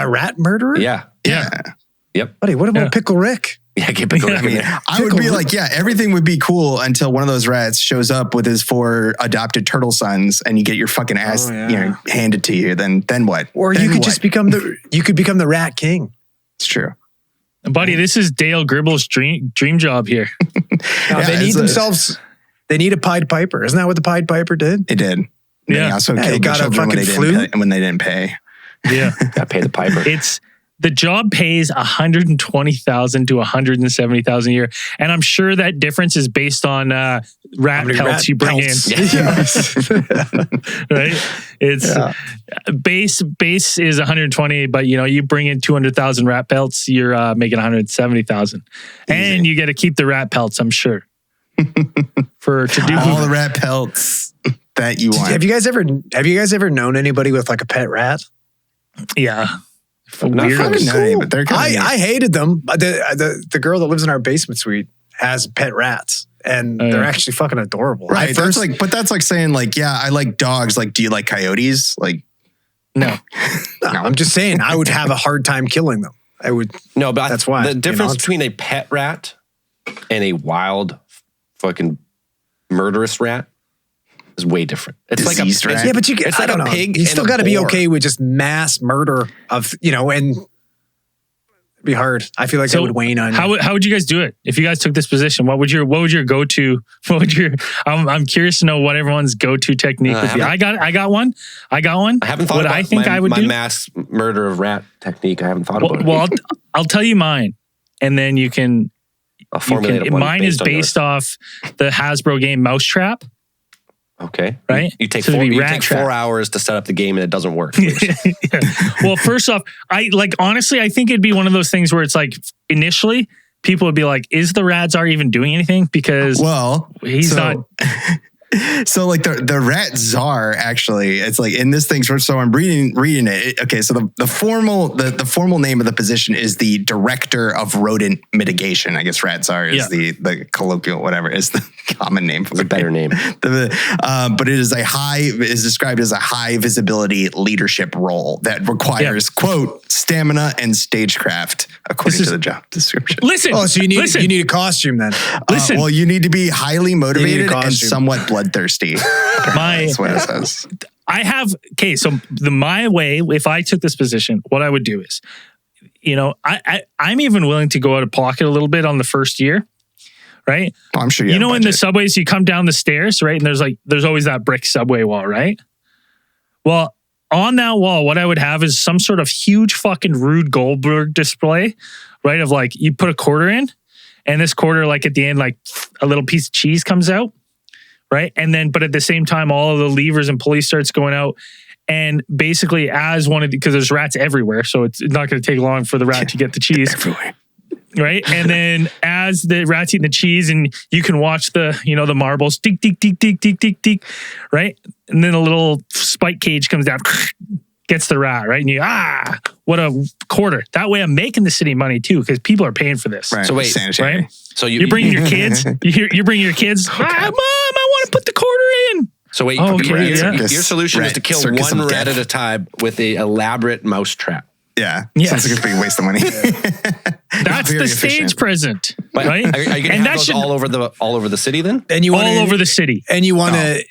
[SPEAKER 4] rat murderer?
[SPEAKER 2] Yeah. Yep.
[SPEAKER 4] Buddy, what about Pickle Rick?
[SPEAKER 2] Yeah, get Pickle Rick.
[SPEAKER 3] I mean, I would be like, yeah, everything would be cool until one of those rats shows up with his 4 adopted turtle sons, and you get your fucking ass, handed to you. Then what?
[SPEAKER 4] Or
[SPEAKER 3] then
[SPEAKER 4] you could just become the Rat King.
[SPEAKER 3] It's true.
[SPEAKER 1] Buddy, this is Dale Gribble's dream job here.
[SPEAKER 4] They need a Pied Piper. Isn't that what the Pied Piper did?
[SPEAKER 3] It did.
[SPEAKER 1] Yeah.
[SPEAKER 3] They also killed the children when they didn't pay.
[SPEAKER 1] Yeah.
[SPEAKER 2] Got to pay the piper.
[SPEAKER 1] The job pays $120,000 to $170,000 a year, and I'm sure that difference is based on rat pelts you bring in. Right? It's base is 120, but you bring in 200,000 rat pelts, you're making 170,000, and you get to keep the rat pelts. I'm sure to do
[SPEAKER 3] all the rat pelts that you want.
[SPEAKER 4] Have you guys ever known anybody with like a pet rat?
[SPEAKER 1] Yeah.
[SPEAKER 2] Not fucking
[SPEAKER 3] No, but they're kind of
[SPEAKER 4] I hated them. The girl that lives in our basement suite has pet rats, and they're actually fucking adorable.
[SPEAKER 3] right. That's like saying like, yeah, I like dogs. Like, do you like coyotes? Like,
[SPEAKER 1] No.
[SPEAKER 4] I'm just saying I would have a hard time killing them. I would.
[SPEAKER 2] No, but
[SPEAKER 4] That's why,
[SPEAKER 2] the difference
[SPEAKER 4] you know?
[SPEAKER 2] between a pet rat and a wild fucking murderous rat is way different. It's
[SPEAKER 3] Diseased
[SPEAKER 2] like a
[SPEAKER 3] rat.
[SPEAKER 4] Yeah, but
[SPEAKER 2] it's
[SPEAKER 4] I
[SPEAKER 2] like
[SPEAKER 4] don't
[SPEAKER 2] a
[SPEAKER 4] know.
[SPEAKER 2] pig.
[SPEAKER 4] You
[SPEAKER 2] and
[SPEAKER 4] still
[SPEAKER 2] a
[SPEAKER 4] got to be
[SPEAKER 2] boar.
[SPEAKER 4] okay with just mass murder of and it'd be hard. I feel like that would wane on you.
[SPEAKER 1] How would you guys do it if you guys took this position? What would your go to? I'm curious to know what everyone's go to technique would be. I got one. I
[SPEAKER 2] haven't thought
[SPEAKER 1] what
[SPEAKER 2] about
[SPEAKER 1] I think I would
[SPEAKER 2] my
[SPEAKER 1] do.
[SPEAKER 2] mass murder of rat technique. I haven't thought about it.
[SPEAKER 1] Well, I'll tell you mine, and then you can.
[SPEAKER 2] I'll formulate one
[SPEAKER 1] Mine is
[SPEAKER 2] on yours.
[SPEAKER 1] based off the Hasbro game Mousetrap.
[SPEAKER 2] Okay.
[SPEAKER 1] Right?
[SPEAKER 2] You take
[SPEAKER 1] So it'd be
[SPEAKER 2] you
[SPEAKER 1] rat
[SPEAKER 2] take
[SPEAKER 1] trap.
[SPEAKER 2] 4 hours to set up the game and it doesn't work.
[SPEAKER 1] Yeah. Well, first off, honestly, I think it'd be one of those things where it's like initially people would be like, "Is the Radzar even doing anything?" Because he's not.
[SPEAKER 3] So like the rat czar actually, it's like in this thing. So I'm reading it. Okay, so the formal name of the position is the director of rodent mitigation. I guess rat czar is the colloquial whatever is the common name.
[SPEAKER 2] It's a better name.
[SPEAKER 3] But it is described as a high visibility leadership role that requires quote stamina and stagecraft according to the job description.
[SPEAKER 1] Listen.
[SPEAKER 4] Oh, so you need a costume then.
[SPEAKER 1] Listen.
[SPEAKER 3] Well, you need to be highly motivated and
[SPEAKER 4] costume.
[SPEAKER 3] somewhat bloodthirsty. That's what it says.
[SPEAKER 1] I have so my way. If I took this position, what I would do is, I'm even willing to go out of pocket a little bit on the first year, right?
[SPEAKER 3] Oh, I'm sure you
[SPEAKER 1] know
[SPEAKER 3] have a
[SPEAKER 1] in the
[SPEAKER 3] budget.
[SPEAKER 1] subways you come down the stairs, right? And there's always that brick subway wall, right? Well, on that wall, what I would have is some sort of huge fucking Rube Goldberg display, right? Of like you put a quarter in, and this quarter, like at the end, like a little piece of cheese comes out. Right. And then, but at the same time, all of the levers and pulleys starts going out. And basically because there's rats everywhere. So it's not going to take long for the rat to get the cheese.
[SPEAKER 3] Everywhere.
[SPEAKER 1] Right. And then as the rat's eating the cheese and you can watch the marbles, tick, tick, tick, tick, tick, tick, tick. Right. And then a little spike cage comes down, gets the rat. Right. And what a quarter. That way I'm making the city money too, because people are paying for this.
[SPEAKER 3] Right.
[SPEAKER 2] So wait,
[SPEAKER 3] Sanitary.
[SPEAKER 1] Right.
[SPEAKER 2] So
[SPEAKER 1] You're bringing your kids. You bring your kids. Mom, I want to put the quarter in.
[SPEAKER 2] So wait,
[SPEAKER 1] Okay,
[SPEAKER 2] your solution is to kill
[SPEAKER 3] circus
[SPEAKER 2] one
[SPEAKER 3] of
[SPEAKER 2] rat
[SPEAKER 3] death.
[SPEAKER 2] at a time with a elaborate mouse trap.
[SPEAKER 3] Yeah.
[SPEAKER 1] Yes.
[SPEAKER 3] Sounds like a big waste of money.
[SPEAKER 1] That's
[SPEAKER 3] very
[SPEAKER 1] the stage
[SPEAKER 3] efficient.
[SPEAKER 1] present,
[SPEAKER 2] But
[SPEAKER 1] right?
[SPEAKER 2] Are you going to
[SPEAKER 1] And
[SPEAKER 2] have those all over the city then?
[SPEAKER 4] And you want
[SPEAKER 1] all over the city.
[SPEAKER 4] and you want to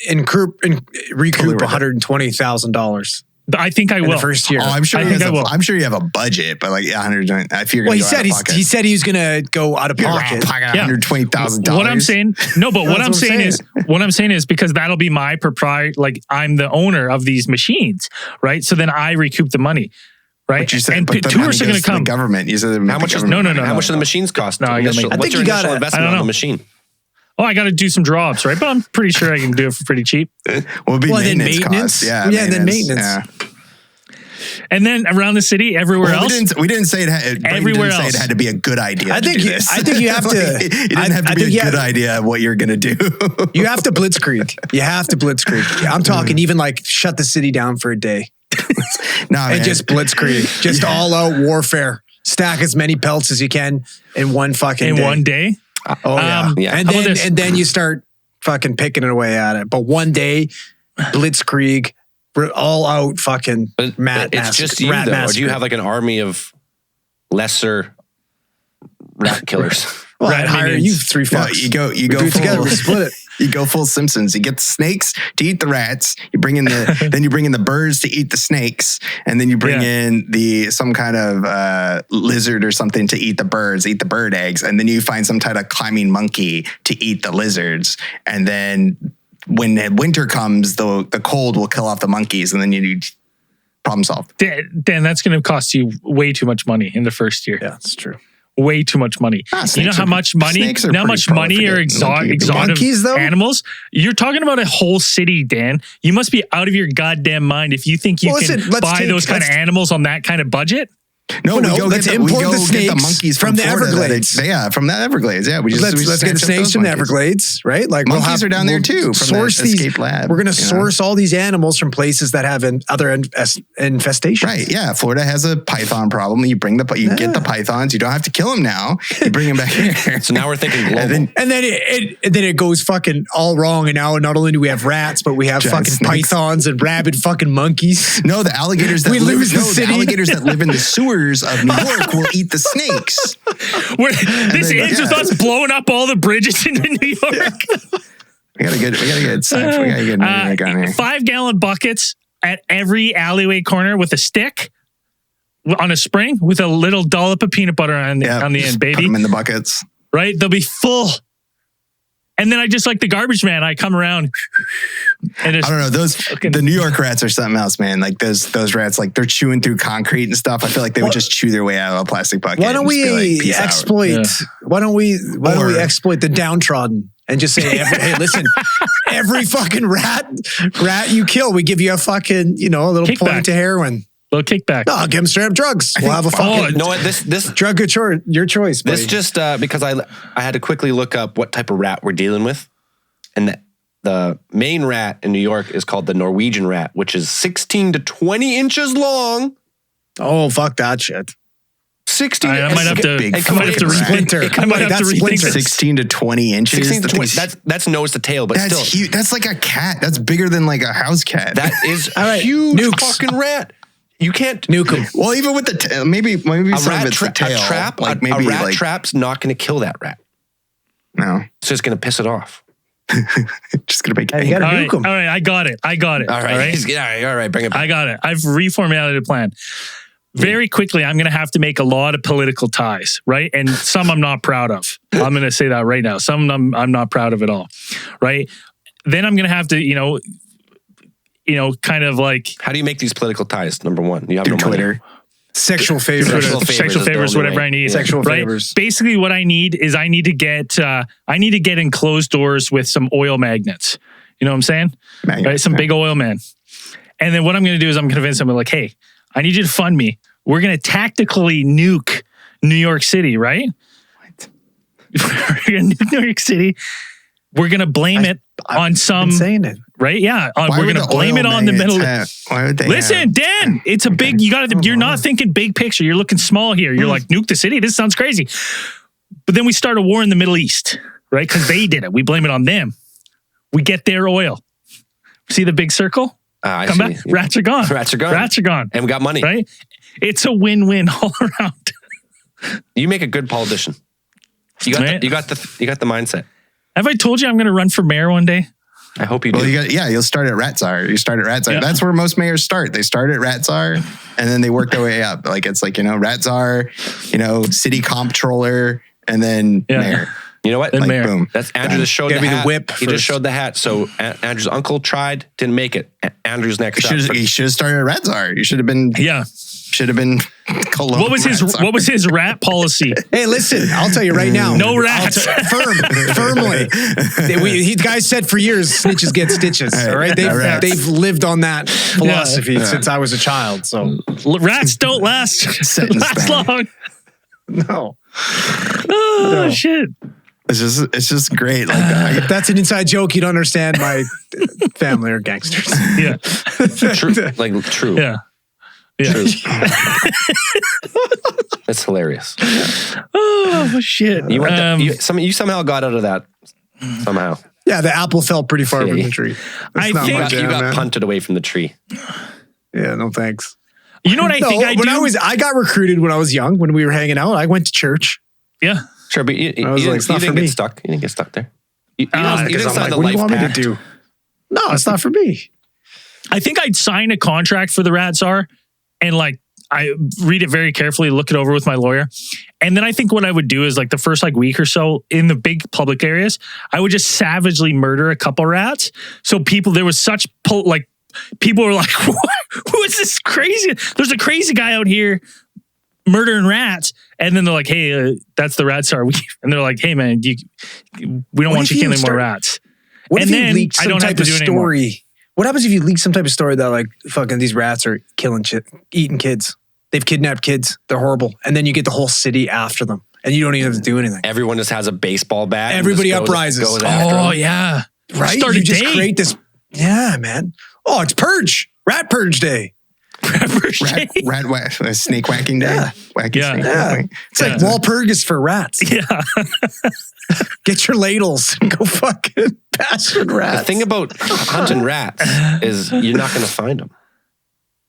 [SPEAKER 4] recoup
[SPEAKER 3] worth it.
[SPEAKER 4] $120,000
[SPEAKER 1] I think I
[SPEAKER 4] in
[SPEAKER 1] will.
[SPEAKER 4] the first year.
[SPEAKER 3] Oh, I'm sure.
[SPEAKER 1] I think I will.
[SPEAKER 3] I'm sure you have a budget, but like 100. If you're
[SPEAKER 4] Well,
[SPEAKER 3] going
[SPEAKER 4] he said he said he was going to go out of pocket.
[SPEAKER 1] Yeah.
[SPEAKER 3] $120,000.
[SPEAKER 1] What I'm saying, no, but what I'm saying is because that'll be my proprietary. Like I'm the owner of these machines, right? So then I recoup the money, right?
[SPEAKER 3] But you said,
[SPEAKER 1] and
[SPEAKER 3] but the
[SPEAKER 1] tourists are
[SPEAKER 3] money
[SPEAKER 1] going
[SPEAKER 3] goes
[SPEAKER 1] to
[SPEAKER 3] the
[SPEAKER 1] come.
[SPEAKER 3] government. You said
[SPEAKER 2] How much is
[SPEAKER 1] No.
[SPEAKER 2] How much do the machines cost?
[SPEAKER 1] No, I gotta make-
[SPEAKER 2] What's
[SPEAKER 1] I
[SPEAKER 4] think
[SPEAKER 2] your
[SPEAKER 4] you
[SPEAKER 2] initial
[SPEAKER 4] gotta-
[SPEAKER 2] investment
[SPEAKER 1] I don't
[SPEAKER 2] on the
[SPEAKER 1] know.
[SPEAKER 2] machine?
[SPEAKER 1] Oh, I got to do some drops, right? But I'm pretty sure I can do it for pretty cheap.
[SPEAKER 3] What would be
[SPEAKER 4] Well, then
[SPEAKER 3] maintenance
[SPEAKER 4] maintenance.
[SPEAKER 3] costs? Yeah,
[SPEAKER 4] Yeah, then maintenance.
[SPEAKER 3] Yeah.
[SPEAKER 1] And then around the city, everywhere
[SPEAKER 3] Well,
[SPEAKER 1] else.
[SPEAKER 3] we didn't say it had.
[SPEAKER 1] Everywhere
[SPEAKER 3] Say it
[SPEAKER 1] else.
[SPEAKER 3] had to be a good idea.
[SPEAKER 4] I think
[SPEAKER 3] to do
[SPEAKER 4] you-
[SPEAKER 3] this.
[SPEAKER 4] I think you have to-
[SPEAKER 3] Like, it didn't have to
[SPEAKER 4] I
[SPEAKER 3] be
[SPEAKER 4] think
[SPEAKER 3] a good idea of what you're going to do.
[SPEAKER 4] You have to blitzkrieg. You have to blitzkrieg. I'm talking even like shut the city down for a day
[SPEAKER 3] No,
[SPEAKER 4] and
[SPEAKER 3] man.
[SPEAKER 4] just blitzkrieg, just all out warfare. Stack as many pelts as you can in one fucking
[SPEAKER 1] in
[SPEAKER 4] day.
[SPEAKER 1] one day.
[SPEAKER 4] Oh yeah.
[SPEAKER 2] Yeah.
[SPEAKER 4] And
[SPEAKER 1] How about
[SPEAKER 4] then
[SPEAKER 1] this?
[SPEAKER 4] and then you start fucking picking it away at it. But one day, blitzkrieg, all out fucking
[SPEAKER 2] But
[SPEAKER 4] rat
[SPEAKER 2] it's just you
[SPEAKER 4] rat
[SPEAKER 2] though, or do
[SPEAKER 4] massacre.
[SPEAKER 2] you have like an army of lesser rat killers?
[SPEAKER 4] Well,
[SPEAKER 1] rat
[SPEAKER 4] I'd hire
[SPEAKER 1] minions?
[SPEAKER 4] you 3
[SPEAKER 3] No,
[SPEAKER 4] fucks.
[SPEAKER 3] you go
[SPEAKER 4] We do it
[SPEAKER 3] full,
[SPEAKER 4] together. We split it.
[SPEAKER 3] You go full Simpsons. You get the snakes to eat the rats. You bring in then you bring in the birds to eat the snakes, and then you bring in some kind of lizard or something to eat the birds, eat the bird eggs, and then you find some type of climbing monkey to eat the lizards, and then when winter comes, the cold will kill off the monkeys, and then you need problem solved.
[SPEAKER 1] Dan, that's going to cost you way too much money in the first year.
[SPEAKER 4] Yeah, that's true.
[SPEAKER 1] Way too much money. You know
[SPEAKER 3] snakes
[SPEAKER 1] how
[SPEAKER 3] are-
[SPEAKER 1] much money?
[SPEAKER 3] snakes are
[SPEAKER 1] You know how
[SPEAKER 3] pretty
[SPEAKER 1] much money
[SPEAKER 3] prolific.
[SPEAKER 1] or exotic
[SPEAKER 4] Monkeys, though?
[SPEAKER 1] animals? You're talking about a whole city, Dan. You must be out of your goddamn mind if you think you
[SPEAKER 4] Well,
[SPEAKER 1] can
[SPEAKER 4] listen, let's
[SPEAKER 1] buy
[SPEAKER 4] take-
[SPEAKER 1] those kind of
[SPEAKER 4] let's-
[SPEAKER 1] animals on that kind of budget.
[SPEAKER 3] No,
[SPEAKER 4] let's import the snakes
[SPEAKER 3] get the monkeys
[SPEAKER 4] from the
[SPEAKER 3] Florida
[SPEAKER 4] Everglades.
[SPEAKER 3] From the Everglades. Yeah,
[SPEAKER 4] let's get the snakes from the Everglades, right? Like
[SPEAKER 3] monkeys are down there too. From
[SPEAKER 4] source
[SPEAKER 3] the
[SPEAKER 4] these.
[SPEAKER 3] escape lab.
[SPEAKER 4] We're going to source all these animals from places that have other infestations.
[SPEAKER 3] Right. Yeah. Florida has a python problem. You bring you get the pythons. You don't have to kill them now. You bring them back here.
[SPEAKER 2] So now we're thinking global.
[SPEAKER 3] And
[SPEAKER 4] then it goes fucking all wrong. And now not only do we have rats, but we have fucking
[SPEAKER 3] snakes.
[SPEAKER 4] pythons and rabid fucking monkeys.
[SPEAKER 3] No, the alligators that
[SPEAKER 4] the
[SPEAKER 3] alligators that live in the sewers of New York will eat the snakes.
[SPEAKER 1] This ends with us blowing up all the bridges in New York.
[SPEAKER 3] We gotta get New York on here.
[SPEAKER 1] 5-gallon buckets at every alleyway corner with a stick on a spring with a little dollop of peanut butter on the end, baby.
[SPEAKER 3] Put them in the buckets.
[SPEAKER 1] Right? They'll be full. And then I just like the garbage man. I come around and
[SPEAKER 3] I don't know. The New York rats are something else, man. Like those rats, like they're chewing through concrete and stuff. I feel like they would just chew their way out of a plastic bucket.
[SPEAKER 4] Why don't we exploit? Why don't we exploit the downtrodden and just say, hey, listen, every fucking rat you kill, we give you a fucking, a little
[SPEAKER 1] Kickback.
[SPEAKER 4] point to heroin.
[SPEAKER 1] Little kickback.
[SPEAKER 4] No, I'll give them straight up drugs. We'll have a fucking.
[SPEAKER 2] No, this
[SPEAKER 4] drug your choice. Buddy.
[SPEAKER 2] This just because I had to quickly look up what type of rat we're dealing with, and the main rat in New York is called the Norwegian rat, which is 16 to 20 inches long.
[SPEAKER 4] Oh, fuck that shit.
[SPEAKER 2] 16.
[SPEAKER 1] I might have to
[SPEAKER 4] rethink.
[SPEAKER 1] I might have to rethink
[SPEAKER 3] 16 to 20 inches.
[SPEAKER 2] 16 to 20. That's nose to tail, but
[SPEAKER 3] that's
[SPEAKER 2] still
[SPEAKER 3] huge. That's like a cat. That's bigger than like a house cat.
[SPEAKER 2] That is
[SPEAKER 4] a
[SPEAKER 2] huge fucking rat. You can't
[SPEAKER 4] nuke them.
[SPEAKER 3] Well, even with the tail, maybe some of it's the tail.
[SPEAKER 2] A trap,
[SPEAKER 3] like
[SPEAKER 2] a rat trap's not going to kill that rat.
[SPEAKER 3] No,
[SPEAKER 2] it's just going to piss it off.
[SPEAKER 3] Just going to make it.
[SPEAKER 4] You got to nuke them.
[SPEAKER 1] All right, I got it.
[SPEAKER 2] All right, bring it back.
[SPEAKER 1] I got it. I've reformulated a plan. Very quickly, I'm going to have to make a lot of political ties, right? And some I'm not proud of. I'm going to say that right now. Some I'm not proud of at all, right? Then I'm going to have to, kind of like...
[SPEAKER 2] How do you make these political ties? Number one, you have
[SPEAKER 3] no
[SPEAKER 2] Twitter.
[SPEAKER 3] Money.
[SPEAKER 4] Sexual favors.
[SPEAKER 1] Sexual favors, whatever I need.
[SPEAKER 4] Sexual
[SPEAKER 1] right?
[SPEAKER 4] favors.
[SPEAKER 1] Basically, what I need is I need to get in closed doors with some oil magnets. You know what I'm saying? Right? Some big oil man. And then what I'm going to do is I'm going to convince them like, hey, I need you to fund me. We're going to tactically nuke New York City, right? What? We're going to nuke New York City. We're going to blame it on some...
[SPEAKER 4] saying it.
[SPEAKER 1] Right? Yeah. We're going to blame it on the Middle East.
[SPEAKER 3] Why would they
[SPEAKER 1] Listen, Dan, it's a big... You're not thinking big picture. You're looking small here. You're like, nuke the city? This sounds crazy. But then we start a war in the Middle East, right? Because they did it. We blame it on them. We get their oil. See the big circle? Come back. Rats are gone.
[SPEAKER 2] Rats are gone.
[SPEAKER 1] Rats are gone.
[SPEAKER 2] And we got money.
[SPEAKER 1] Right? It's a win-win all around.
[SPEAKER 2] You make a good politician. You got the mindset.
[SPEAKER 1] Have I told you I'm going to run for mayor one day?
[SPEAKER 2] I hope you do.
[SPEAKER 3] Well, you'll start at Rat Czar. You start at Rat Czar.
[SPEAKER 1] Yeah.
[SPEAKER 3] That's where most mayors start. They start at Rat Czar, and then they work their way up. Like it's like Rat Czar, city comptroller, and then mayor.
[SPEAKER 2] You know what?
[SPEAKER 1] Then mayor.
[SPEAKER 3] Boom.
[SPEAKER 2] That's Andrew just showed the hat.
[SPEAKER 4] The whip
[SPEAKER 2] he just showed the hat. So Andrew's uncle tried, didn't make it. Andrew's next up.
[SPEAKER 3] You should have started at Rat Czar. You should have been.
[SPEAKER 1] Yeah.
[SPEAKER 3] Should have been.
[SPEAKER 1] What was his rat policy?
[SPEAKER 4] Hey, listen, I'll tell you right now.
[SPEAKER 1] No rats.
[SPEAKER 4] Firmly. Guys said for years, snitches get stitches. All right, they've lived on that philosophy since I was a child. So
[SPEAKER 1] rats don't last long.
[SPEAKER 4] No.
[SPEAKER 1] Oh shit.
[SPEAKER 3] It's just great. Like
[SPEAKER 4] if that's an inside joke, you don't understand my family or gangsters.
[SPEAKER 1] Yeah.
[SPEAKER 2] True.
[SPEAKER 1] Yeah. Yeah.
[SPEAKER 2] True. That's hilarious.
[SPEAKER 1] Oh shit!
[SPEAKER 2] You somehow got out of that somehow.
[SPEAKER 4] Yeah, the apple fell pretty far from the tree.
[SPEAKER 1] I think
[SPEAKER 2] you got punted away from the tree.
[SPEAKER 4] Yeah, no thanks.
[SPEAKER 1] You know what I think I do?
[SPEAKER 4] I got recruited when I was young. When we were hanging out, I went to church.
[SPEAKER 1] Yeah,
[SPEAKER 2] sure, but you didn't get stuck. You didn't get stuck there. You didn't sign the
[SPEAKER 4] what do
[SPEAKER 2] life
[SPEAKER 4] you want
[SPEAKER 2] pact.
[SPEAKER 4] me to do? No, it's not for me.
[SPEAKER 1] I think I'd sign a contract for the Rat Czar, and I read it very carefully, look it over with my lawyer. And then I think what I would do is the first week or so in the big public areas, I would just savagely murder a couple rats. So there was such people were like, who is this crazy? There's a crazy guy out here murdering rats. And then they're like, hey, that's the Rat Czar. And they're like, hey man, we don't want you killing more rats.
[SPEAKER 4] What
[SPEAKER 1] and
[SPEAKER 4] if you
[SPEAKER 1] then
[SPEAKER 4] leak some type of story? What happens if you leak some type of story that fucking these rats are killing eating kids? They've kidnapped kids. They're horrible. And then you get the whole city after them. And you don't even have to do anything.
[SPEAKER 2] Everyone just has a baseball bat. and
[SPEAKER 4] Everybody
[SPEAKER 2] just
[SPEAKER 4] uprises.
[SPEAKER 2] goes after
[SPEAKER 1] Oh,
[SPEAKER 2] them.
[SPEAKER 1] yeah.
[SPEAKER 4] Right?
[SPEAKER 1] Start
[SPEAKER 4] You
[SPEAKER 1] a
[SPEAKER 4] just
[SPEAKER 1] day.
[SPEAKER 4] create this. Yeah, man. Oh, it's Purge. Rat Purge Day.
[SPEAKER 3] Snake whacking day.
[SPEAKER 4] Yeah.
[SPEAKER 3] Wacky
[SPEAKER 1] Yeah.
[SPEAKER 3] snake
[SPEAKER 4] Yeah.
[SPEAKER 3] whacking.
[SPEAKER 4] It's like Walpurgis for rats.
[SPEAKER 1] Yeah.
[SPEAKER 4] Get your ladles and go fucking bastard
[SPEAKER 2] The
[SPEAKER 4] rats.
[SPEAKER 2] thing about hunting rats is you're not going to find them.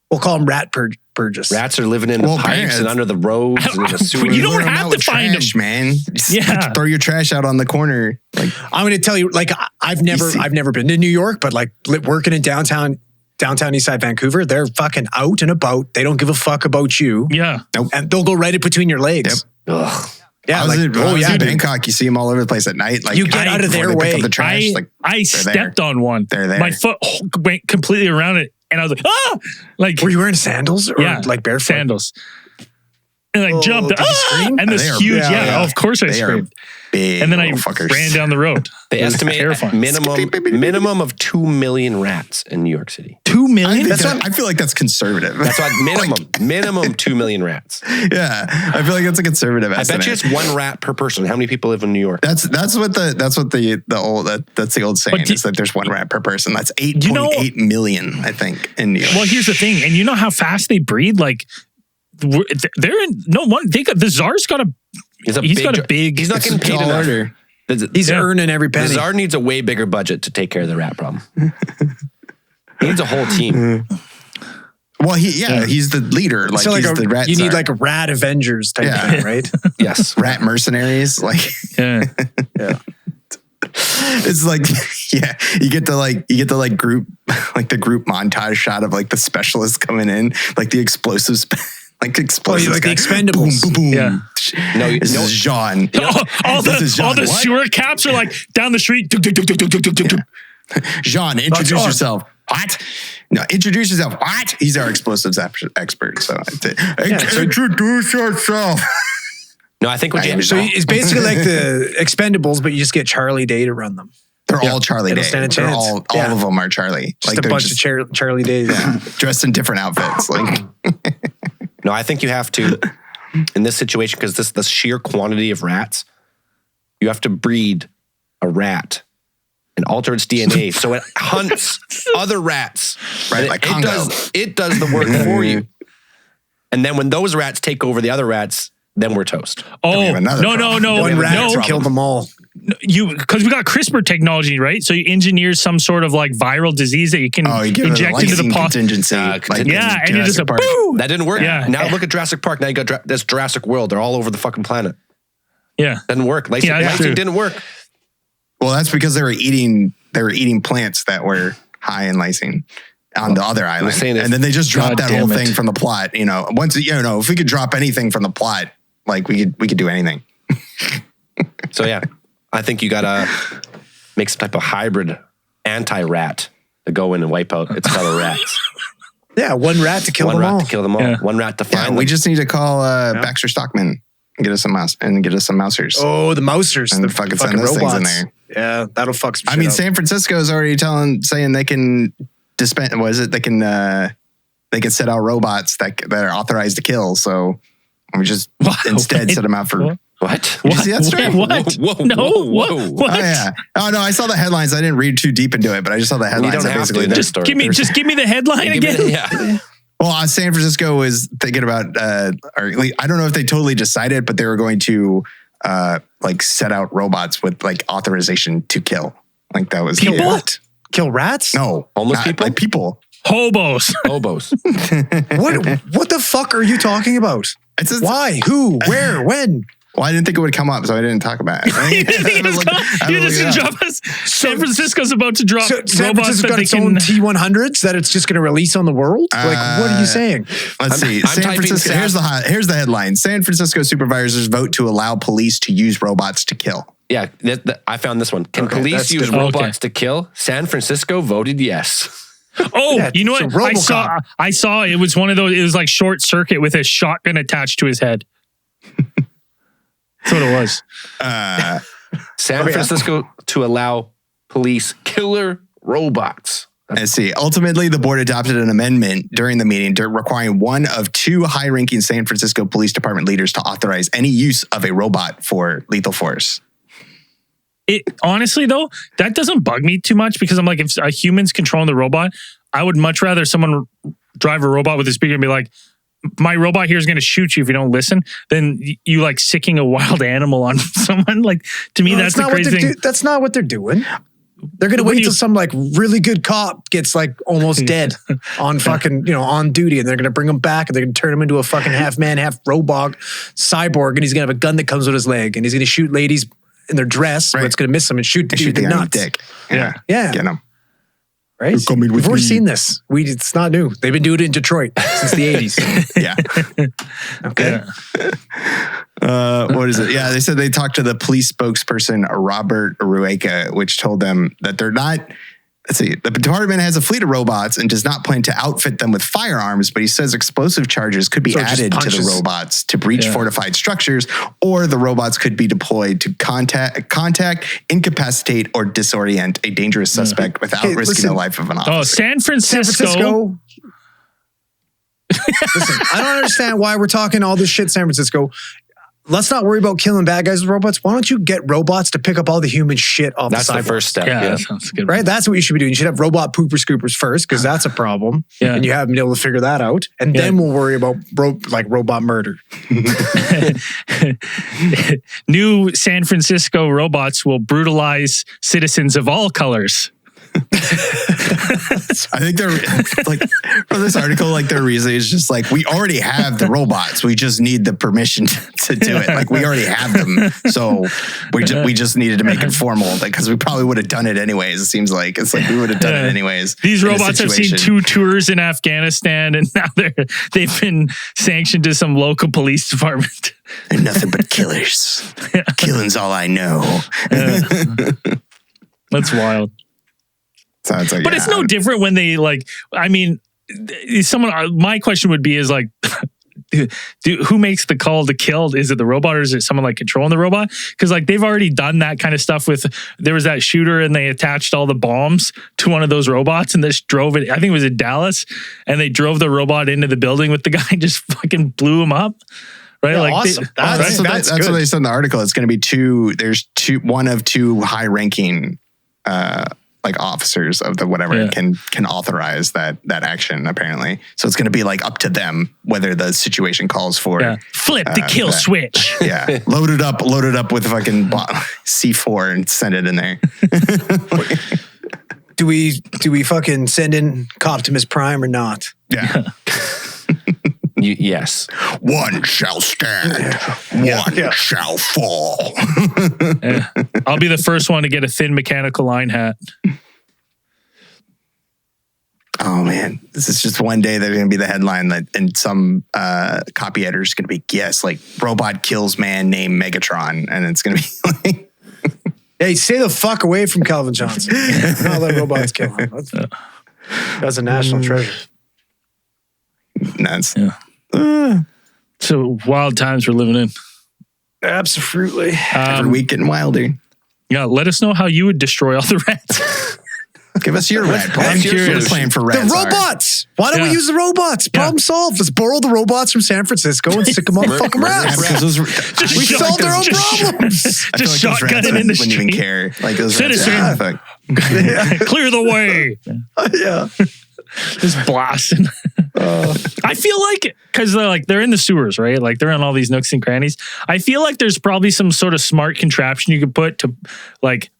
[SPEAKER 4] We'll call them rat purges.
[SPEAKER 2] Rats are living in the
[SPEAKER 3] Well,
[SPEAKER 2] pipes
[SPEAKER 3] parents-
[SPEAKER 2] and under the roads and in the sewers.
[SPEAKER 1] You don't
[SPEAKER 3] Lure 'em
[SPEAKER 1] have
[SPEAKER 3] out
[SPEAKER 1] to
[SPEAKER 3] with
[SPEAKER 1] find
[SPEAKER 3] trash, man. Just
[SPEAKER 1] Yeah.
[SPEAKER 3] throw your trash out on the corner. Like,
[SPEAKER 4] I'm going to tell you, like, I've never been to New York, but like working in downtown Eastside Vancouver, they're fucking out and about. They don't give a fuck about you.
[SPEAKER 1] Yeah.
[SPEAKER 4] And they'll go right in between your legs.
[SPEAKER 2] Ugh.
[SPEAKER 4] Yeah,
[SPEAKER 3] I was in
[SPEAKER 4] dude.
[SPEAKER 3] Bangkok. You see them all over the place at night. Like
[SPEAKER 4] You get out of
[SPEAKER 3] before
[SPEAKER 4] their
[SPEAKER 3] they pick
[SPEAKER 4] way.
[SPEAKER 3] up the trash.
[SPEAKER 1] I stepped on one.
[SPEAKER 3] They're there.
[SPEAKER 1] My foot went completely around it. And I was like, ah! Like,
[SPEAKER 4] Were you wearing sandals or
[SPEAKER 1] yeah,
[SPEAKER 4] like barefoot?
[SPEAKER 1] sandals. And I jumped.
[SPEAKER 4] did you scream?
[SPEAKER 1] And this
[SPEAKER 3] They are-
[SPEAKER 1] huge,
[SPEAKER 4] yeah,
[SPEAKER 1] yeah, of course I
[SPEAKER 3] they are
[SPEAKER 1] screamed.
[SPEAKER 3] big.
[SPEAKER 1] And then I
[SPEAKER 3] fuckers.
[SPEAKER 1] ran down the road.
[SPEAKER 2] They
[SPEAKER 1] It was
[SPEAKER 2] estimate
[SPEAKER 1] terrifying.
[SPEAKER 2] minimum of 2 million rats in New York City.
[SPEAKER 1] 2
[SPEAKER 3] I,
[SPEAKER 1] million?
[SPEAKER 3] think I feel like that's conservative.
[SPEAKER 2] That's what minimum 2 million rats.
[SPEAKER 3] Yeah, I feel like that's a conservative
[SPEAKER 2] I
[SPEAKER 3] estimate.
[SPEAKER 2] bet you it's one rat per person. How many people live in New York?
[SPEAKER 3] That's the old saying
[SPEAKER 1] But
[SPEAKER 3] is that there's one rat per person. That's 8.8
[SPEAKER 1] You know-
[SPEAKER 3] million, I think, in New York.
[SPEAKER 1] Well, here's the thing. And you know how fast they breed? Like, they're in, no one, the Czar's got a,
[SPEAKER 2] He's
[SPEAKER 1] got a big,
[SPEAKER 2] He's not getting paid
[SPEAKER 3] tall
[SPEAKER 2] enough.
[SPEAKER 3] order.
[SPEAKER 4] He's
[SPEAKER 1] Yeah.
[SPEAKER 4] earning every
[SPEAKER 2] The
[SPEAKER 4] penny.
[SPEAKER 2] Czar needs a way bigger budget to take care of the rat problem. He needs a whole team.
[SPEAKER 3] Well, he's the leader. Like,
[SPEAKER 4] So like
[SPEAKER 3] he's the rat.
[SPEAKER 4] you need
[SPEAKER 3] czar.
[SPEAKER 4] like a rat Avengers type
[SPEAKER 3] Yeah.
[SPEAKER 4] thing, right?
[SPEAKER 2] Yes.
[SPEAKER 3] rat mercenaries. Like,
[SPEAKER 1] yeah.
[SPEAKER 3] it's like, yeah, you get the group, like the group montage shot of like the specialists coming in, like the explosives. Like explosives,
[SPEAKER 4] like the
[SPEAKER 3] guy.
[SPEAKER 4] Expendables.
[SPEAKER 3] Boom, boom, boom.
[SPEAKER 1] Yeah.
[SPEAKER 2] No,
[SPEAKER 3] This is Jean.
[SPEAKER 1] all
[SPEAKER 3] This is John.
[SPEAKER 1] the
[SPEAKER 3] What?
[SPEAKER 1] sewer caps are like down the street. Duk, duk, duk, duk, duk, duk, duk, duk.
[SPEAKER 3] Jean, introduce
[SPEAKER 4] John.
[SPEAKER 3] yourself. What? No, introduce yourself. What? He's our explosives expert. So, introduce yourself.
[SPEAKER 2] No, I think what you
[SPEAKER 4] So it's basically like the Expendables, but you just get Charlie Day to run them.
[SPEAKER 3] They're all Charlie
[SPEAKER 4] They
[SPEAKER 3] Day.
[SPEAKER 4] don't stand a
[SPEAKER 3] They're
[SPEAKER 4] chance.
[SPEAKER 3] all
[SPEAKER 4] Yeah.
[SPEAKER 3] of them are Charlie.
[SPEAKER 4] Just a bunch of Charlie Days.
[SPEAKER 3] dressed in different outfits. Like,
[SPEAKER 2] No, I think you have to, in this situation, because the sheer quantity of rats, you have to breed a rat and alter its DNA so it hunts other rats.
[SPEAKER 3] Right,
[SPEAKER 2] And
[SPEAKER 3] like Congo.
[SPEAKER 2] it does the work for you. And then when those rats take over the other rats, then we're toast.
[SPEAKER 1] Oh,
[SPEAKER 3] have another
[SPEAKER 1] no,
[SPEAKER 3] problem.
[SPEAKER 4] One rat
[SPEAKER 1] no.
[SPEAKER 4] to kill them all.
[SPEAKER 1] Because we got CRISPR technology, right? So you engineer some sort of like viral disease that you can
[SPEAKER 3] you give it a
[SPEAKER 1] inject into the
[SPEAKER 3] lysine
[SPEAKER 1] pot.
[SPEAKER 3] contingency. like
[SPEAKER 1] Yeah,
[SPEAKER 3] in
[SPEAKER 1] and you just
[SPEAKER 3] Jurassic Park.
[SPEAKER 1] boo.
[SPEAKER 2] That didn't work.
[SPEAKER 1] Yeah.
[SPEAKER 2] Now look at Jurassic Park. Now you got this Jurassic World. They're all over the fucking planet.
[SPEAKER 1] Yeah.
[SPEAKER 2] Didn't work. Lysine,
[SPEAKER 1] Yeah, that's
[SPEAKER 2] lysine
[SPEAKER 1] true.
[SPEAKER 2] didn't work.
[SPEAKER 3] Well, that's because they were eating plants that were high in lysine on the other island.
[SPEAKER 2] saying if-
[SPEAKER 3] And then they just dropped
[SPEAKER 1] God
[SPEAKER 3] that whole
[SPEAKER 1] damn it.
[SPEAKER 3] thing from the plot. You know, if we could drop anything from the plot, like we could do anything.
[SPEAKER 2] So yeah, I think you gotta make some type of hybrid anti-rat to go in and wipe out its fellow rats.
[SPEAKER 4] Yeah, one rat to kill
[SPEAKER 2] One
[SPEAKER 4] them
[SPEAKER 2] rat
[SPEAKER 4] all.
[SPEAKER 2] to kill them all.
[SPEAKER 1] Yeah.
[SPEAKER 2] One rat to
[SPEAKER 3] Yeah,
[SPEAKER 2] find
[SPEAKER 3] we
[SPEAKER 2] them.
[SPEAKER 3] just need to call Baxter Stockman and get us some mousers.
[SPEAKER 4] Oh, the mousers.
[SPEAKER 3] And
[SPEAKER 4] the
[SPEAKER 3] fucking send those things in there.
[SPEAKER 4] Yeah, that'll fuck some
[SPEAKER 3] I
[SPEAKER 4] shit
[SPEAKER 3] mean,
[SPEAKER 4] up.
[SPEAKER 3] San Francisco is already saying they can dispense. What is it? They can set out robots that are authorized to kill. So we just instead set them out for.
[SPEAKER 2] What?
[SPEAKER 3] Did you see that story?
[SPEAKER 1] What?
[SPEAKER 2] Whoa, whoa,
[SPEAKER 1] no.
[SPEAKER 2] whoa,
[SPEAKER 1] What?
[SPEAKER 2] whoa.
[SPEAKER 1] What?
[SPEAKER 3] Oh yeah. Oh no, I saw the headlines. I didn't read too deep into it, but I just saw the headlines.
[SPEAKER 2] don't
[SPEAKER 3] that
[SPEAKER 2] have to.
[SPEAKER 3] basically
[SPEAKER 2] Just
[SPEAKER 3] they're-
[SPEAKER 1] Just give me the headline
[SPEAKER 2] Give
[SPEAKER 1] again.
[SPEAKER 2] me- yeah.
[SPEAKER 3] Well, San Francisco was thinking about, or at least, I don't know if they totally decided, but they were going to like set out robots with like authorization to kill. Like that was
[SPEAKER 1] People?
[SPEAKER 3] What?
[SPEAKER 4] Kill rats?
[SPEAKER 3] No,
[SPEAKER 2] Homeless
[SPEAKER 3] not-
[SPEAKER 2] people?
[SPEAKER 3] Like people.
[SPEAKER 1] Hobos.
[SPEAKER 2] Hobos.
[SPEAKER 4] What the fuck are you talking about?
[SPEAKER 3] It's just,
[SPEAKER 4] Why? Who? Where? When?
[SPEAKER 3] Well, I didn't think it would come up, so I didn't talk about it.
[SPEAKER 1] You think
[SPEAKER 3] I was
[SPEAKER 1] it's
[SPEAKER 3] like-
[SPEAKER 1] gonna-
[SPEAKER 3] I
[SPEAKER 1] you
[SPEAKER 3] was
[SPEAKER 1] just
[SPEAKER 3] like,
[SPEAKER 1] drop us. San Francisco's about to drop
[SPEAKER 4] So San
[SPEAKER 1] robots
[SPEAKER 4] Francisco
[SPEAKER 1] that
[SPEAKER 4] got
[SPEAKER 1] they
[SPEAKER 4] its own
[SPEAKER 1] can.
[SPEAKER 4] T100s that it's just going to release on the world? Like, what are you saying?
[SPEAKER 3] Let's see.
[SPEAKER 2] I'm
[SPEAKER 3] San
[SPEAKER 2] typing
[SPEAKER 3] Francisco.
[SPEAKER 2] San-
[SPEAKER 3] Here's the headline. San Francisco supervisors vote to allow police to use robots to kill.
[SPEAKER 2] Yeah, I found this one. Can
[SPEAKER 4] Okay,
[SPEAKER 2] police
[SPEAKER 4] that's
[SPEAKER 2] use
[SPEAKER 4] different.
[SPEAKER 2] robots to kill? San Francisco voted yes.
[SPEAKER 1] Oh,
[SPEAKER 4] Yeah,
[SPEAKER 1] you know
[SPEAKER 4] so
[SPEAKER 1] what? I saw it was one of those. It was like short circuit with a shotgun attached to his head. That's what it was.
[SPEAKER 2] San Francisco to allow police killer robots.
[SPEAKER 3] Let's see. Ultimately, the board adopted an amendment during the meeting requiring one of two high-ranking San Francisco Police Department leaders to authorize any use of a robot for lethal force.
[SPEAKER 1] Honestly, though, that doesn't bug me too much because I'm like, if a human's controlling the robot, I would much rather someone drive a robot with a speaker and be like, my robot here is going to shoot you if you don't listen, than you like sicking a wild animal on someone. Like, to me, that's the crazy thing.
[SPEAKER 4] That's not what they're doing. They're going to wait till some like really good cop gets like almost dead on fucking, on duty. And they're going to bring him back and they're going to turn him into a fucking half man, half robot cyborg. And he's going to have a gun that comes with his leg. And he's going to shoot ladies in their dress. Right. But it's going to miss them and shoot the dude in the nuts.
[SPEAKER 3] Dick.
[SPEAKER 4] Yeah.
[SPEAKER 3] Get him.
[SPEAKER 4] Right? We've already seen this. It's not new. They've been doing it in Detroit since the 80s.
[SPEAKER 3] Yeah.
[SPEAKER 4] Okay.
[SPEAKER 3] What is it? Yeah, they said they talked to the police spokesperson, Robert Rueca, which told them that they're not... Let's see. The department has a fleet of robots and does not plan to outfit them with firearms, but he says explosive charges could be added to the robots to breach fortified structures, or the robots could be deployed to contact, incapacitate, or disorient a dangerous suspect without risking the life of an officer.
[SPEAKER 1] Oh, San Francisco.
[SPEAKER 4] Listen, I don't understand why we're talking all this shit, San Francisco. Let's not worry about killing bad guys with robots. Why don't you get robots to pick up all the human shit off the sidewalk?
[SPEAKER 2] That's the first step.
[SPEAKER 1] Yeah, that sounds good.
[SPEAKER 4] Right? That's what you should be doing. You should have robot pooper scoopers first, because that's a problem. Yeah. And you haven't been able to figure that out. And then we'll worry about robot murder.
[SPEAKER 1] New San Francisco robots will brutalize citizens of all colors.
[SPEAKER 3] I think they're like, for this article, like their reason is just like, we already have the robots. We just need the permission to do it. Like, we already have them. So we just needed to make it formal, because we probably would have done it anyways. It seems like it's like we would have done it anyways.
[SPEAKER 1] These robots have seen 2 tours in Afghanistan, and now they've been sanctioned to some local police department.
[SPEAKER 3] They're nothing but killers. Killing's all I know.
[SPEAKER 1] That's wild.
[SPEAKER 3] Sounds like,
[SPEAKER 1] but it's no different when they my question would be is like, who makes the call to kill? Is it the robot, or is it someone like controlling the robot? Because like they've already done that kind of stuff with, there was that shooter and they attached all the bombs to one of those robots and just drove it. I think it was in Dallas, and they drove the robot into the building with the guy and just fucking blew him up. Right?
[SPEAKER 4] Yeah,
[SPEAKER 1] like
[SPEAKER 4] awesome.
[SPEAKER 3] That's what they said in the article. It's going to be there's one of two high ranking like officers of the whatever can authorize that action, apparently. So it's going to be like up to them whether the situation calls for
[SPEAKER 1] flip the kill switch.
[SPEAKER 3] Yeah, load it up with fucking C4 and send it in there.
[SPEAKER 4] Do we fucking send in Optimus Prime or not?
[SPEAKER 3] Yeah.
[SPEAKER 2] Yes.
[SPEAKER 3] One shall stand, one shall fall.
[SPEAKER 1] I'll be the first one to get a thin mechanical line hat.
[SPEAKER 3] Oh man, this is just one day there's going to be the headline that, and some copy editor is going to be, like robot kills man named Megatron, and it's going to be like,
[SPEAKER 4] hey, stay the fuck away from Calvin Johnson. Not let robots kill him. That's a national treasure.
[SPEAKER 3] Nuts.
[SPEAKER 1] So wild times we're living in.
[SPEAKER 4] Absolutely.
[SPEAKER 3] Every week getting wilder.
[SPEAKER 1] Yeah, let us know how you would destroy all the rats.
[SPEAKER 3] Give us your rat. I'm curious. Plan for rats.
[SPEAKER 4] The robots. Why don't we use the robots? Problem solved. Let's borrow the robots from San Francisco and stick them on the fucking rats. We solved our own problems.
[SPEAKER 1] Just shotgunning in the street.
[SPEAKER 3] Wouldn't even care. Like those
[SPEAKER 1] citizen, clear the way.
[SPEAKER 4] Yeah.
[SPEAKER 1] Just blasting. I feel like, because they're in the sewers, right? Like they're in all these nooks and crannies. I feel like there's probably some sort of smart contraption you could put to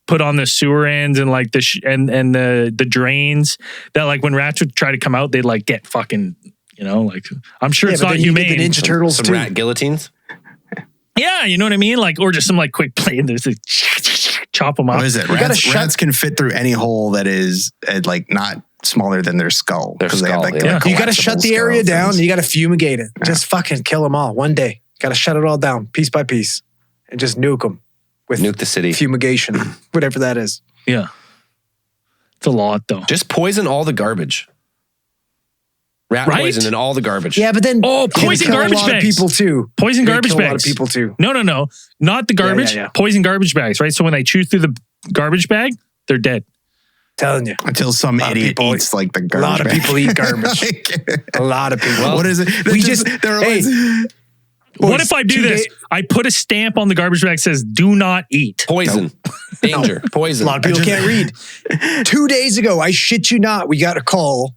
[SPEAKER 1] put on the sewer ends and like the drains that like when rats would try to come out, they'd like get fucking, I'm sure it's not humane.
[SPEAKER 4] The Ninja Turtles
[SPEAKER 2] some rat guillotines.
[SPEAKER 1] Yeah, you know what I mean? Like, or just some like quick plane. There's like, chop them up.
[SPEAKER 3] What is it? Rats can fit through any hole that is not smaller than their skull.
[SPEAKER 2] They have
[SPEAKER 4] you got to shut the area down. You got to fumigate it. Yeah. Just fucking kill them all one day. Got to shut it all down piece by piece and just nuke them with
[SPEAKER 2] the city
[SPEAKER 4] fumigation, whatever that is.
[SPEAKER 1] Yeah, it's a lot though.
[SPEAKER 2] Just poison all the garbage. Rat poison in all the garbage.
[SPEAKER 4] Yeah, but then
[SPEAKER 1] poison garbage bags.
[SPEAKER 4] People too.
[SPEAKER 1] Poison garbage bags.
[SPEAKER 4] A lot of people too.
[SPEAKER 1] No, not the garbage. Poison garbage bags. Right. So when they chew through the garbage bag, they're dead.
[SPEAKER 4] Telling you.
[SPEAKER 3] Until some
[SPEAKER 4] lot of
[SPEAKER 3] idiot
[SPEAKER 4] people-
[SPEAKER 3] eats like the
[SPEAKER 4] A
[SPEAKER 3] garbage.
[SPEAKER 4] lot of
[SPEAKER 3] bag.
[SPEAKER 4] people eat garbage. A lot of people.
[SPEAKER 3] What is it?
[SPEAKER 1] What if I do this? I put a stamp on the garbage bag that says "Do not eat."
[SPEAKER 2] Poison. Danger.
[SPEAKER 4] A
[SPEAKER 2] Poison.
[SPEAKER 4] lot of people can't read. 2 days ago, I shit you not, we got a call.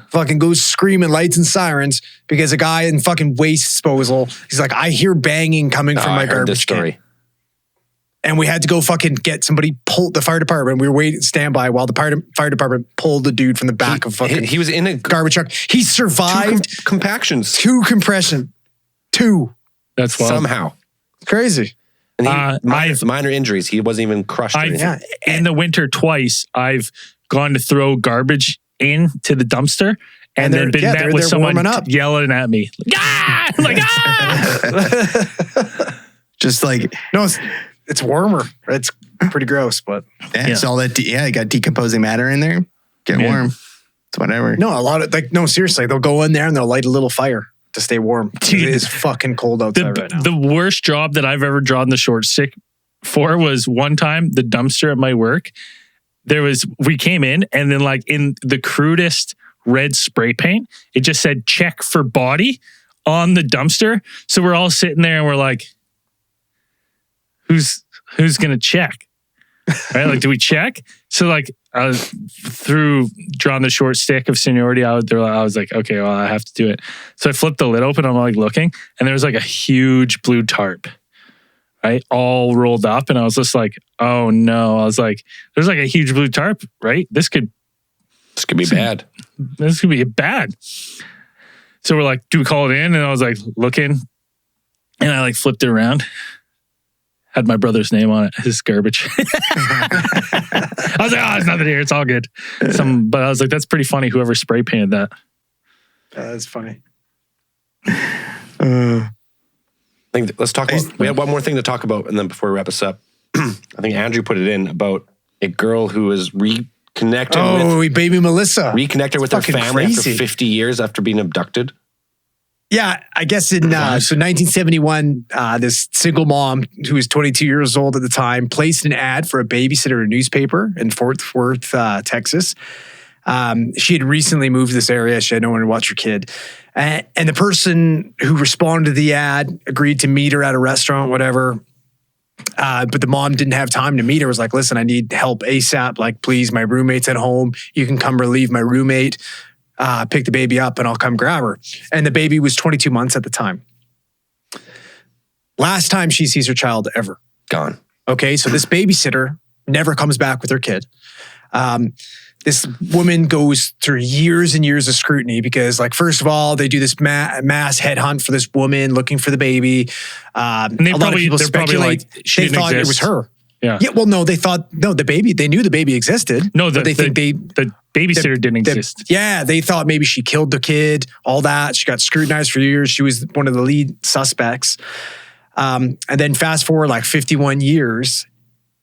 [SPEAKER 4] Fucking goes screaming lights and sirens because a guy in fucking waste disposal, he's like, I hear banging coming from my
[SPEAKER 2] I heard this
[SPEAKER 4] garbage
[SPEAKER 2] story.
[SPEAKER 4] can. And we had to go fucking get somebody, pull the fire department. We were waiting standby while the fire department pulled the dude from the back of fucking
[SPEAKER 2] He was in a
[SPEAKER 4] garbage truck. He survived
[SPEAKER 2] compactions
[SPEAKER 4] 2 compression. 2.
[SPEAKER 1] That's wild.
[SPEAKER 2] somehow.
[SPEAKER 4] Crazy.
[SPEAKER 2] And
[SPEAKER 1] I've-
[SPEAKER 2] minor injuries. He wasn't even crushed. Or anything.
[SPEAKER 4] Yeah.
[SPEAKER 1] In the winter twice, I've gone to throw garbage into the dumpster and
[SPEAKER 4] they're-
[SPEAKER 1] then been
[SPEAKER 4] yeah,
[SPEAKER 1] met
[SPEAKER 4] they're-
[SPEAKER 1] with
[SPEAKER 4] they're
[SPEAKER 1] someone
[SPEAKER 4] warming up.
[SPEAKER 1] yelling at me. Like, ah! I'm like, ah!
[SPEAKER 3] Just like,
[SPEAKER 4] No, it's warmer. It's pretty gross, but
[SPEAKER 3] yeah, it's all that. You got decomposing matter in there. Get
[SPEAKER 1] Yeah.
[SPEAKER 3] warm. It's whatever.
[SPEAKER 4] no, a lot of no, seriously, they'll go in there and they'll light a little fire to stay warm.
[SPEAKER 1] Dude,
[SPEAKER 4] It is fucking cold outside right now.
[SPEAKER 1] The worst job that I've ever drawn the short stick for was one time the dumpster at my work. We came in and then like in the crudest red spray paint, it just said check for body on the dumpster. So we're all sitting there and we're like, who's going to check? Right? Like, do we check? So like through drawing the short stick of seniority, I was like, okay, well, I have to do it. So I flipped the lid open. I'm like looking and there was like a huge blue tarp, right? All rolled up. And I was just like, oh no. I was like, there's like a huge blue tarp, right? This could
[SPEAKER 2] be bad.
[SPEAKER 1] This could be bad. So we're like, do we call it in? And I was like, looking and I like flipped it around. Had my brother's name on it. His garbage. I was like, oh, it's nothing here. It's all good. But I was like, that's pretty funny. Whoever spray painted that.
[SPEAKER 4] That's funny.
[SPEAKER 2] Let's talk about, we have one more thing to talk about, and then before we wrap this up, I think Andrew put it in about a girl who was reconnected
[SPEAKER 4] baby Melissa.
[SPEAKER 2] with her
[SPEAKER 4] fucking
[SPEAKER 2] family after
[SPEAKER 4] crazy.
[SPEAKER 2] 50 years after being abducted.
[SPEAKER 4] Yeah, I guess in 1971, this single mom who was 22 years old at the time placed an ad for a babysitter in a newspaper in Fort Worth, Texas. She had recently moved to this area. She had no one to watch her kid. And the person who responded to the ad agreed to meet her at a restaurant, whatever. But the mom didn't have time to meet her. Was like, listen, I need help ASAP. Like, please, my roommate's at home. You can come relieve my roommate. Pick the baby up and I'll come grab her. And the baby was 22 months at the time. Last time she sees her child ever.
[SPEAKER 2] Gone.
[SPEAKER 4] Okay, so this babysitter never comes back with her kid. This woman goes through years and years of scrutiny because, like, first of all, they do this mass headhunt for this woman looking for the baby.
[SPEAKER 1] And
[SPEAKER 4] a lot of people speculate they thought it was her.
[SPEAKER 1] Yeah.
[SPEAKER 4] Yeah. Well, no, they knew the baby existed.
[SPEAKER 1] No,
[SPEAKER 4] but
[SPEAKER 1] the babysitter didn't exist.
[SPEAKER 4] Yeah, they thought maybe she killed the kid, all that. She got scrutinized for years. She was one of the lead suspects. And then fast forward like 51 years,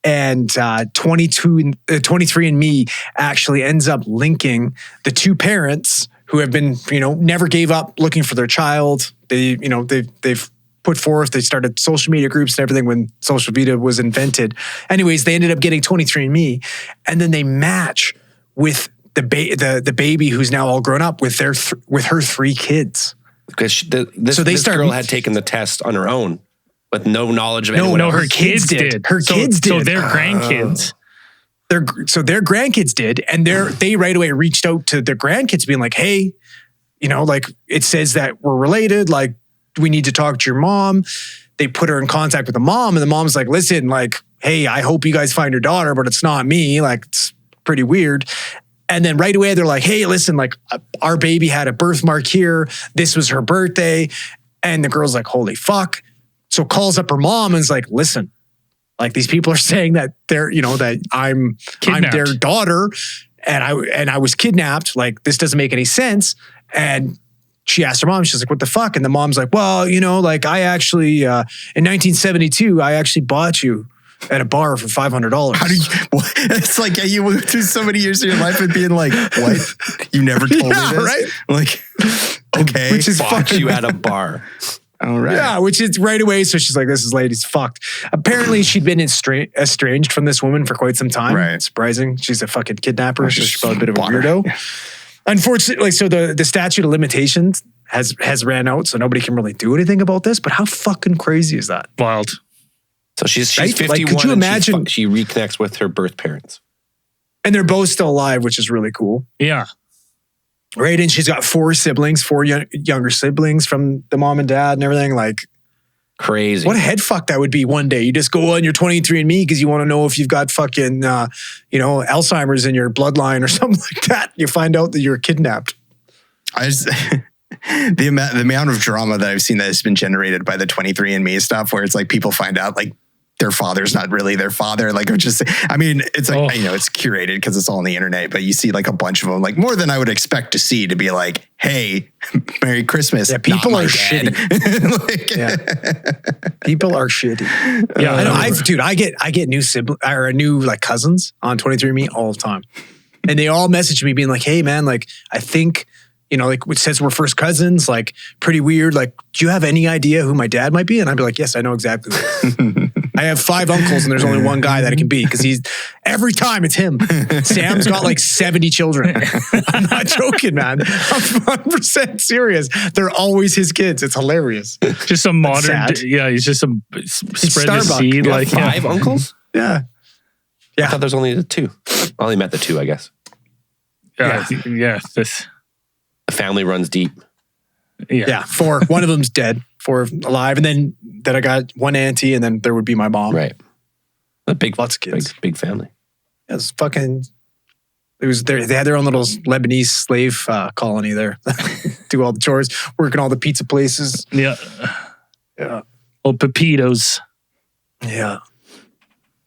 [SPEAKER 4] and 23andMe actually ends up linking the two parents who have been, never gave up looking for their child. They've put forth, they started social media groups and everything when social media was invented. Anyways, they ended up getting 23andMe, and then they match with the baby who's now all grown up with her 3 kids.
[SPEAKER 2] Because this girl had taken the test on her own with no knowledge of anyone else.
[SPEAKER 1] Her kids did.
[SPEAKER 4] Her kids did.
[SPEAKER 1] So their grandkids.
[SPEAKER 4] Their grandkids did, and they right away reached out to their grandkids, being like, "Hey, like it says that we're related. Like, we need to talk to your mom." They put her in contact with the mom, and the mom's like, "Listen, like, hey, I hope you guys find your daughter, but it's not me. Like, it's pretty weird." And then right away, they're like, "Hey, listen, like, our baby had a birthmark here. This was her birthday." And the girl's like, "Holy fuck." So calls up her mom and is like, "Listen, like, these people are saying that they're, that I'm their daughter and I was kidnapped. Like, this doesn't make any sense." And she asked her mom, she's like, "What the fuck?" And the mom's like, "Well, like, I actually, in 1972, I actually bought you at a bar for $500.
[SPEAKER 3] How do you? It's like you went through so many years of your life and being like, "What? You never told me this,
[SPEAKER 4] right?"
[SPEAKER 3] Like, okay,
[SPEAKER 4] Which is
[SPEAKER 2] Bought you at a bar.
[SPEAKER 3] All right.
[SPEAKER 4] Yeah, which is right away. So she's like, this lady's fucked. Apparently, she'd been estranged from this woman for quite some time.
[SPEAKER 3] Right.
[SPEAKER 4] Surprising. She's a fucking kidnapper. So she's probably a bit of a
[SPEAKER 3] Water.
[SPEAKER 4] weirdo. Unfortunately, so the statute of limitations has ran out, so nobody can really do anything about this. But how fucking crazy is that?
[SPEAKER 1] Wild.
[SPEAKER 2] So she's
[SPEAKER 4] Right?
[SPEAKER 2] 51
[SPEAKER 4] Like, could you
[SPEAKER 2] and
[SPEAKER 4] imagine-
[SPEAKER 2] she reconnects with her birth parents.
[SPEAKER 4] And they're both still alive, which is really cool.
[SPEAKER 1] Yeah.
[SPEAKER 4] Right. And she's got 4 siblings, 4 younger siblings from the mom and dad and everything. Like,
[SPEAKER 2] Crazy.
[SPEAKER 4] what a head fuck that would be one day. You just go on your 23andMe because you want to know if you've got fucking, Alzheimer's in your bloodline or something like that. You find out that you're kidnapped.
[SPEAKER 3] I just the amount of drama that I've seen that has been generated by the 23andMe stuff, where it's like people find out like their father's not really their father. Like, it's like, it's curated because it's all on the internet, but you see like a bunch of them, like more than I would expect to see, to be like, hey, Merry Christmas.
[SPEAKER 4] Yeah, people
[SPEAKER 3] not my
[SPEAKER 4] are
[SPEAKER 3] dad.
[SPEAKER 4] shitty. Yeah. People are shitty. Yeah, I know. I get new new like cousins on 23andMe all the time. And they all message me being like, hey man, like I think, like it says we're first cousins, like pretty weird. Like, do you have any idea who my dad might be? And I'd be like, yes, I know exactly. I have 5 uncles and there's only one guy that it can be because every time it's him. Sam's got like 70 children. I'm not joking, man. I'm 100% serious. They're always his kids. It's hilarious.
[SPEAKER 1] Just some modern,
[SPEAKER 4] sad.
[SPEAKER 1] he's just some spread the
[SPEAKER 4] Starbuck.
[SPEAKER 1] seed.
[SPEAKER 2] You
[SPEAKER 1] Like
[SPEAKER 2] have 5 uncles?
[SPEAKER 4] Yeah.
[SPEAKER 2] I thought there's only 2. I only met the 2, I guess.
[SPEAKER 1] This.
[SPEAKER 2] The family runs deep.
[SPEAKER 4] Yeah, 4. One of them's dead, 4 alive, and then I got 1 auntie, and then there would be my mom.
[SPEAKER 2] Right. A big,
[SPEAKER 4] Lots of kids.
[SPEAKER 2] big family.
[SPEAKER 4] It was fucking. They had their own little Lebanese slave colony there. Do all the chores, working all the pizza places.
[SPEAKER 1] Yeah.
[SPEAKER 4] Yeah.
[SPEAKER 1] Old Pepitos.
[SPEAKER 4] Yeah.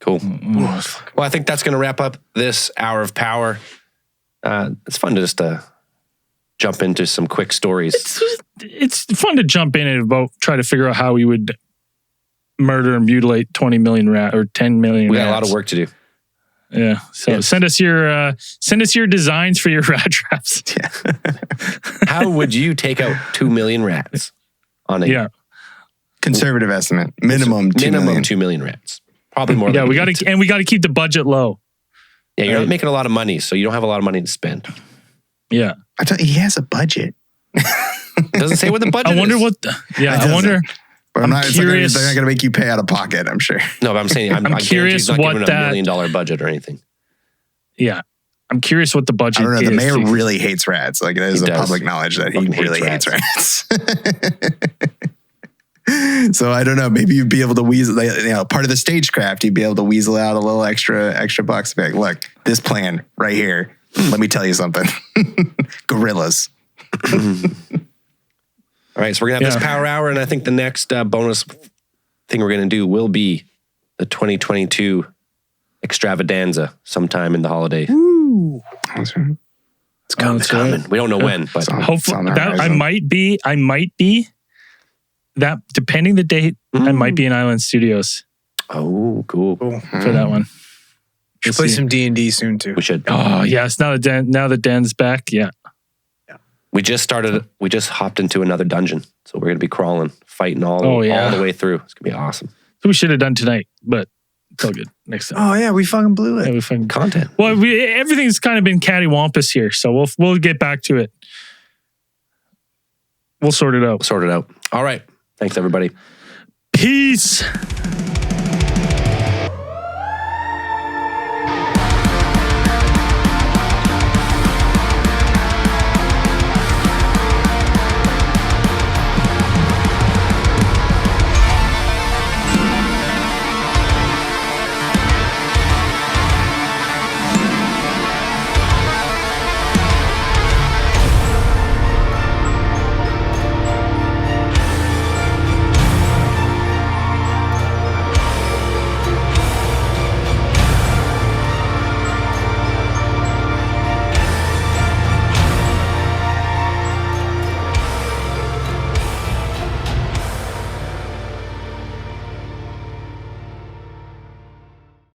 [SPEAKER 2] Cool. Well, I think that's going to wrap up this hour of power. It's fun to just jump into some quick stories.
[SPEAKER 1] It's fun to jump in and try to figure out how we would murder and mutilate 20 million or 10 million
[SPEAKER 2] We
[SPEAKER 1] rats.
[SPEAKER 2] got a lot of work to do.
[SPEAKER 1] Yeah. So
[SPEAKER 2] Yes.
[SPEAKER 1] send us your designs for your rat traps.
[SPEAKER 2] How would you take out 2 million rats on a
[SPEAKER 3] Conservative estimate. Minimum 2 million.
[SPEAKER 2] 2 million rats? Probably more.
[SPEAKER 1] Yeah,
[SPEAKER 2] than
[SPEAKER 1] we got to keep the budget low.
[SPEAKER 2] Yeah, you're not making a lot of money, so you don't have a lot of money to spend.
[SPEAKER 1] Yeah.
[SPEAKER 3] I thought he has a budget.
[SPEAKER 2] It doesn't say what the budget
[SPEAKER 1] I wonder
[SPEAKER 2] is.
[SPEAKER 1] what. I wonder.
[SPEAKER 3] But
[SPEAKER 1] I'm
[SPEAKER 3] it's
[SPEAKER 1] curious.
[SPEAKER 3] they're not going to make you pay out of pocket, I'm sure.
[SPEAKER 2] No, but I'm saying I'm
[SPEAKER 1] curious
[SPEAKER 2] he's not
[SPEAKER 1] what
[SPEAKER 2] giving
[SPEAKER 1] that-
[SPEAKER 2] $1 million budget or anything.
[SPEAKER 1] Yeah. I'm curious what the budget
[SPEAKER 3] I don't know.
[SPEAKER 1] is.
[SPEAKER 3] The mayor
[SPEAKER 1] to-
[SPEAKER 3] really hates rats. Like, it is
[SPEAKER 2] He
[SPEAKER 3] a
[SPEAKER 2] does.
[SPEAKER 3] public knowledge that he
[SPEAKER 2] Fucking hates
[SPEAKER 3] really hates rats. So I don't know. Maybe you'd be able to weasel, part of the stagecraft, you'd be able to weasel out a little extra bucks back. Look, this plan right here. Let me tell you something. Gorillas.
[SPEAKER 2] All right, so we're going to have this power hour, and I think the next bonus thing we're going to do will be the 2022 extravaganza sometime in the holiday.
[SPEAKER 4] Ooh.
[SPEAKER 3] That's right.
[SPEAKER 2] It's coming.
[SPEAKER 1] That's right.
[SPEAKER 2] We don't know when, but
[SPEAKER 1] Hopefully,
[SPEAKER 3] on the
[SPEAKER 1] I
[SPEAKER 3] horizon.
[SPEAKER 1] might be. That depending the date, I might be in Island Studios
[SPEAKER 2] oh, cool.
[SPEAKER 1] for that one.
[SPEAKER 4] Should play some D&D soon too.
[SPEAKER 2] We should.
[SPEAKER 1] Oh yes, now the den's back. Yeah.
[SPEAKER 2] We just hopped into another dungeon, so we're going to be crawling, fighting all the way through. It's going to be awesome.
[SPEAKER 1] So we should have done tonight, but it's all good. Next time.
[SPEAKER 4] Oh yeah, we fucking blew it.
[SPEAKER 1] Yeah, we fucking
[SPEAKER 2] Content.
[SPEAKER 1] Well, everything's kind of been cattywampus here, so we'll get back to it. We'll sort it out.
[SPEAKER 2] Sort it out. All right. Thanks, everybody.
[SPEAKER 1] Peace.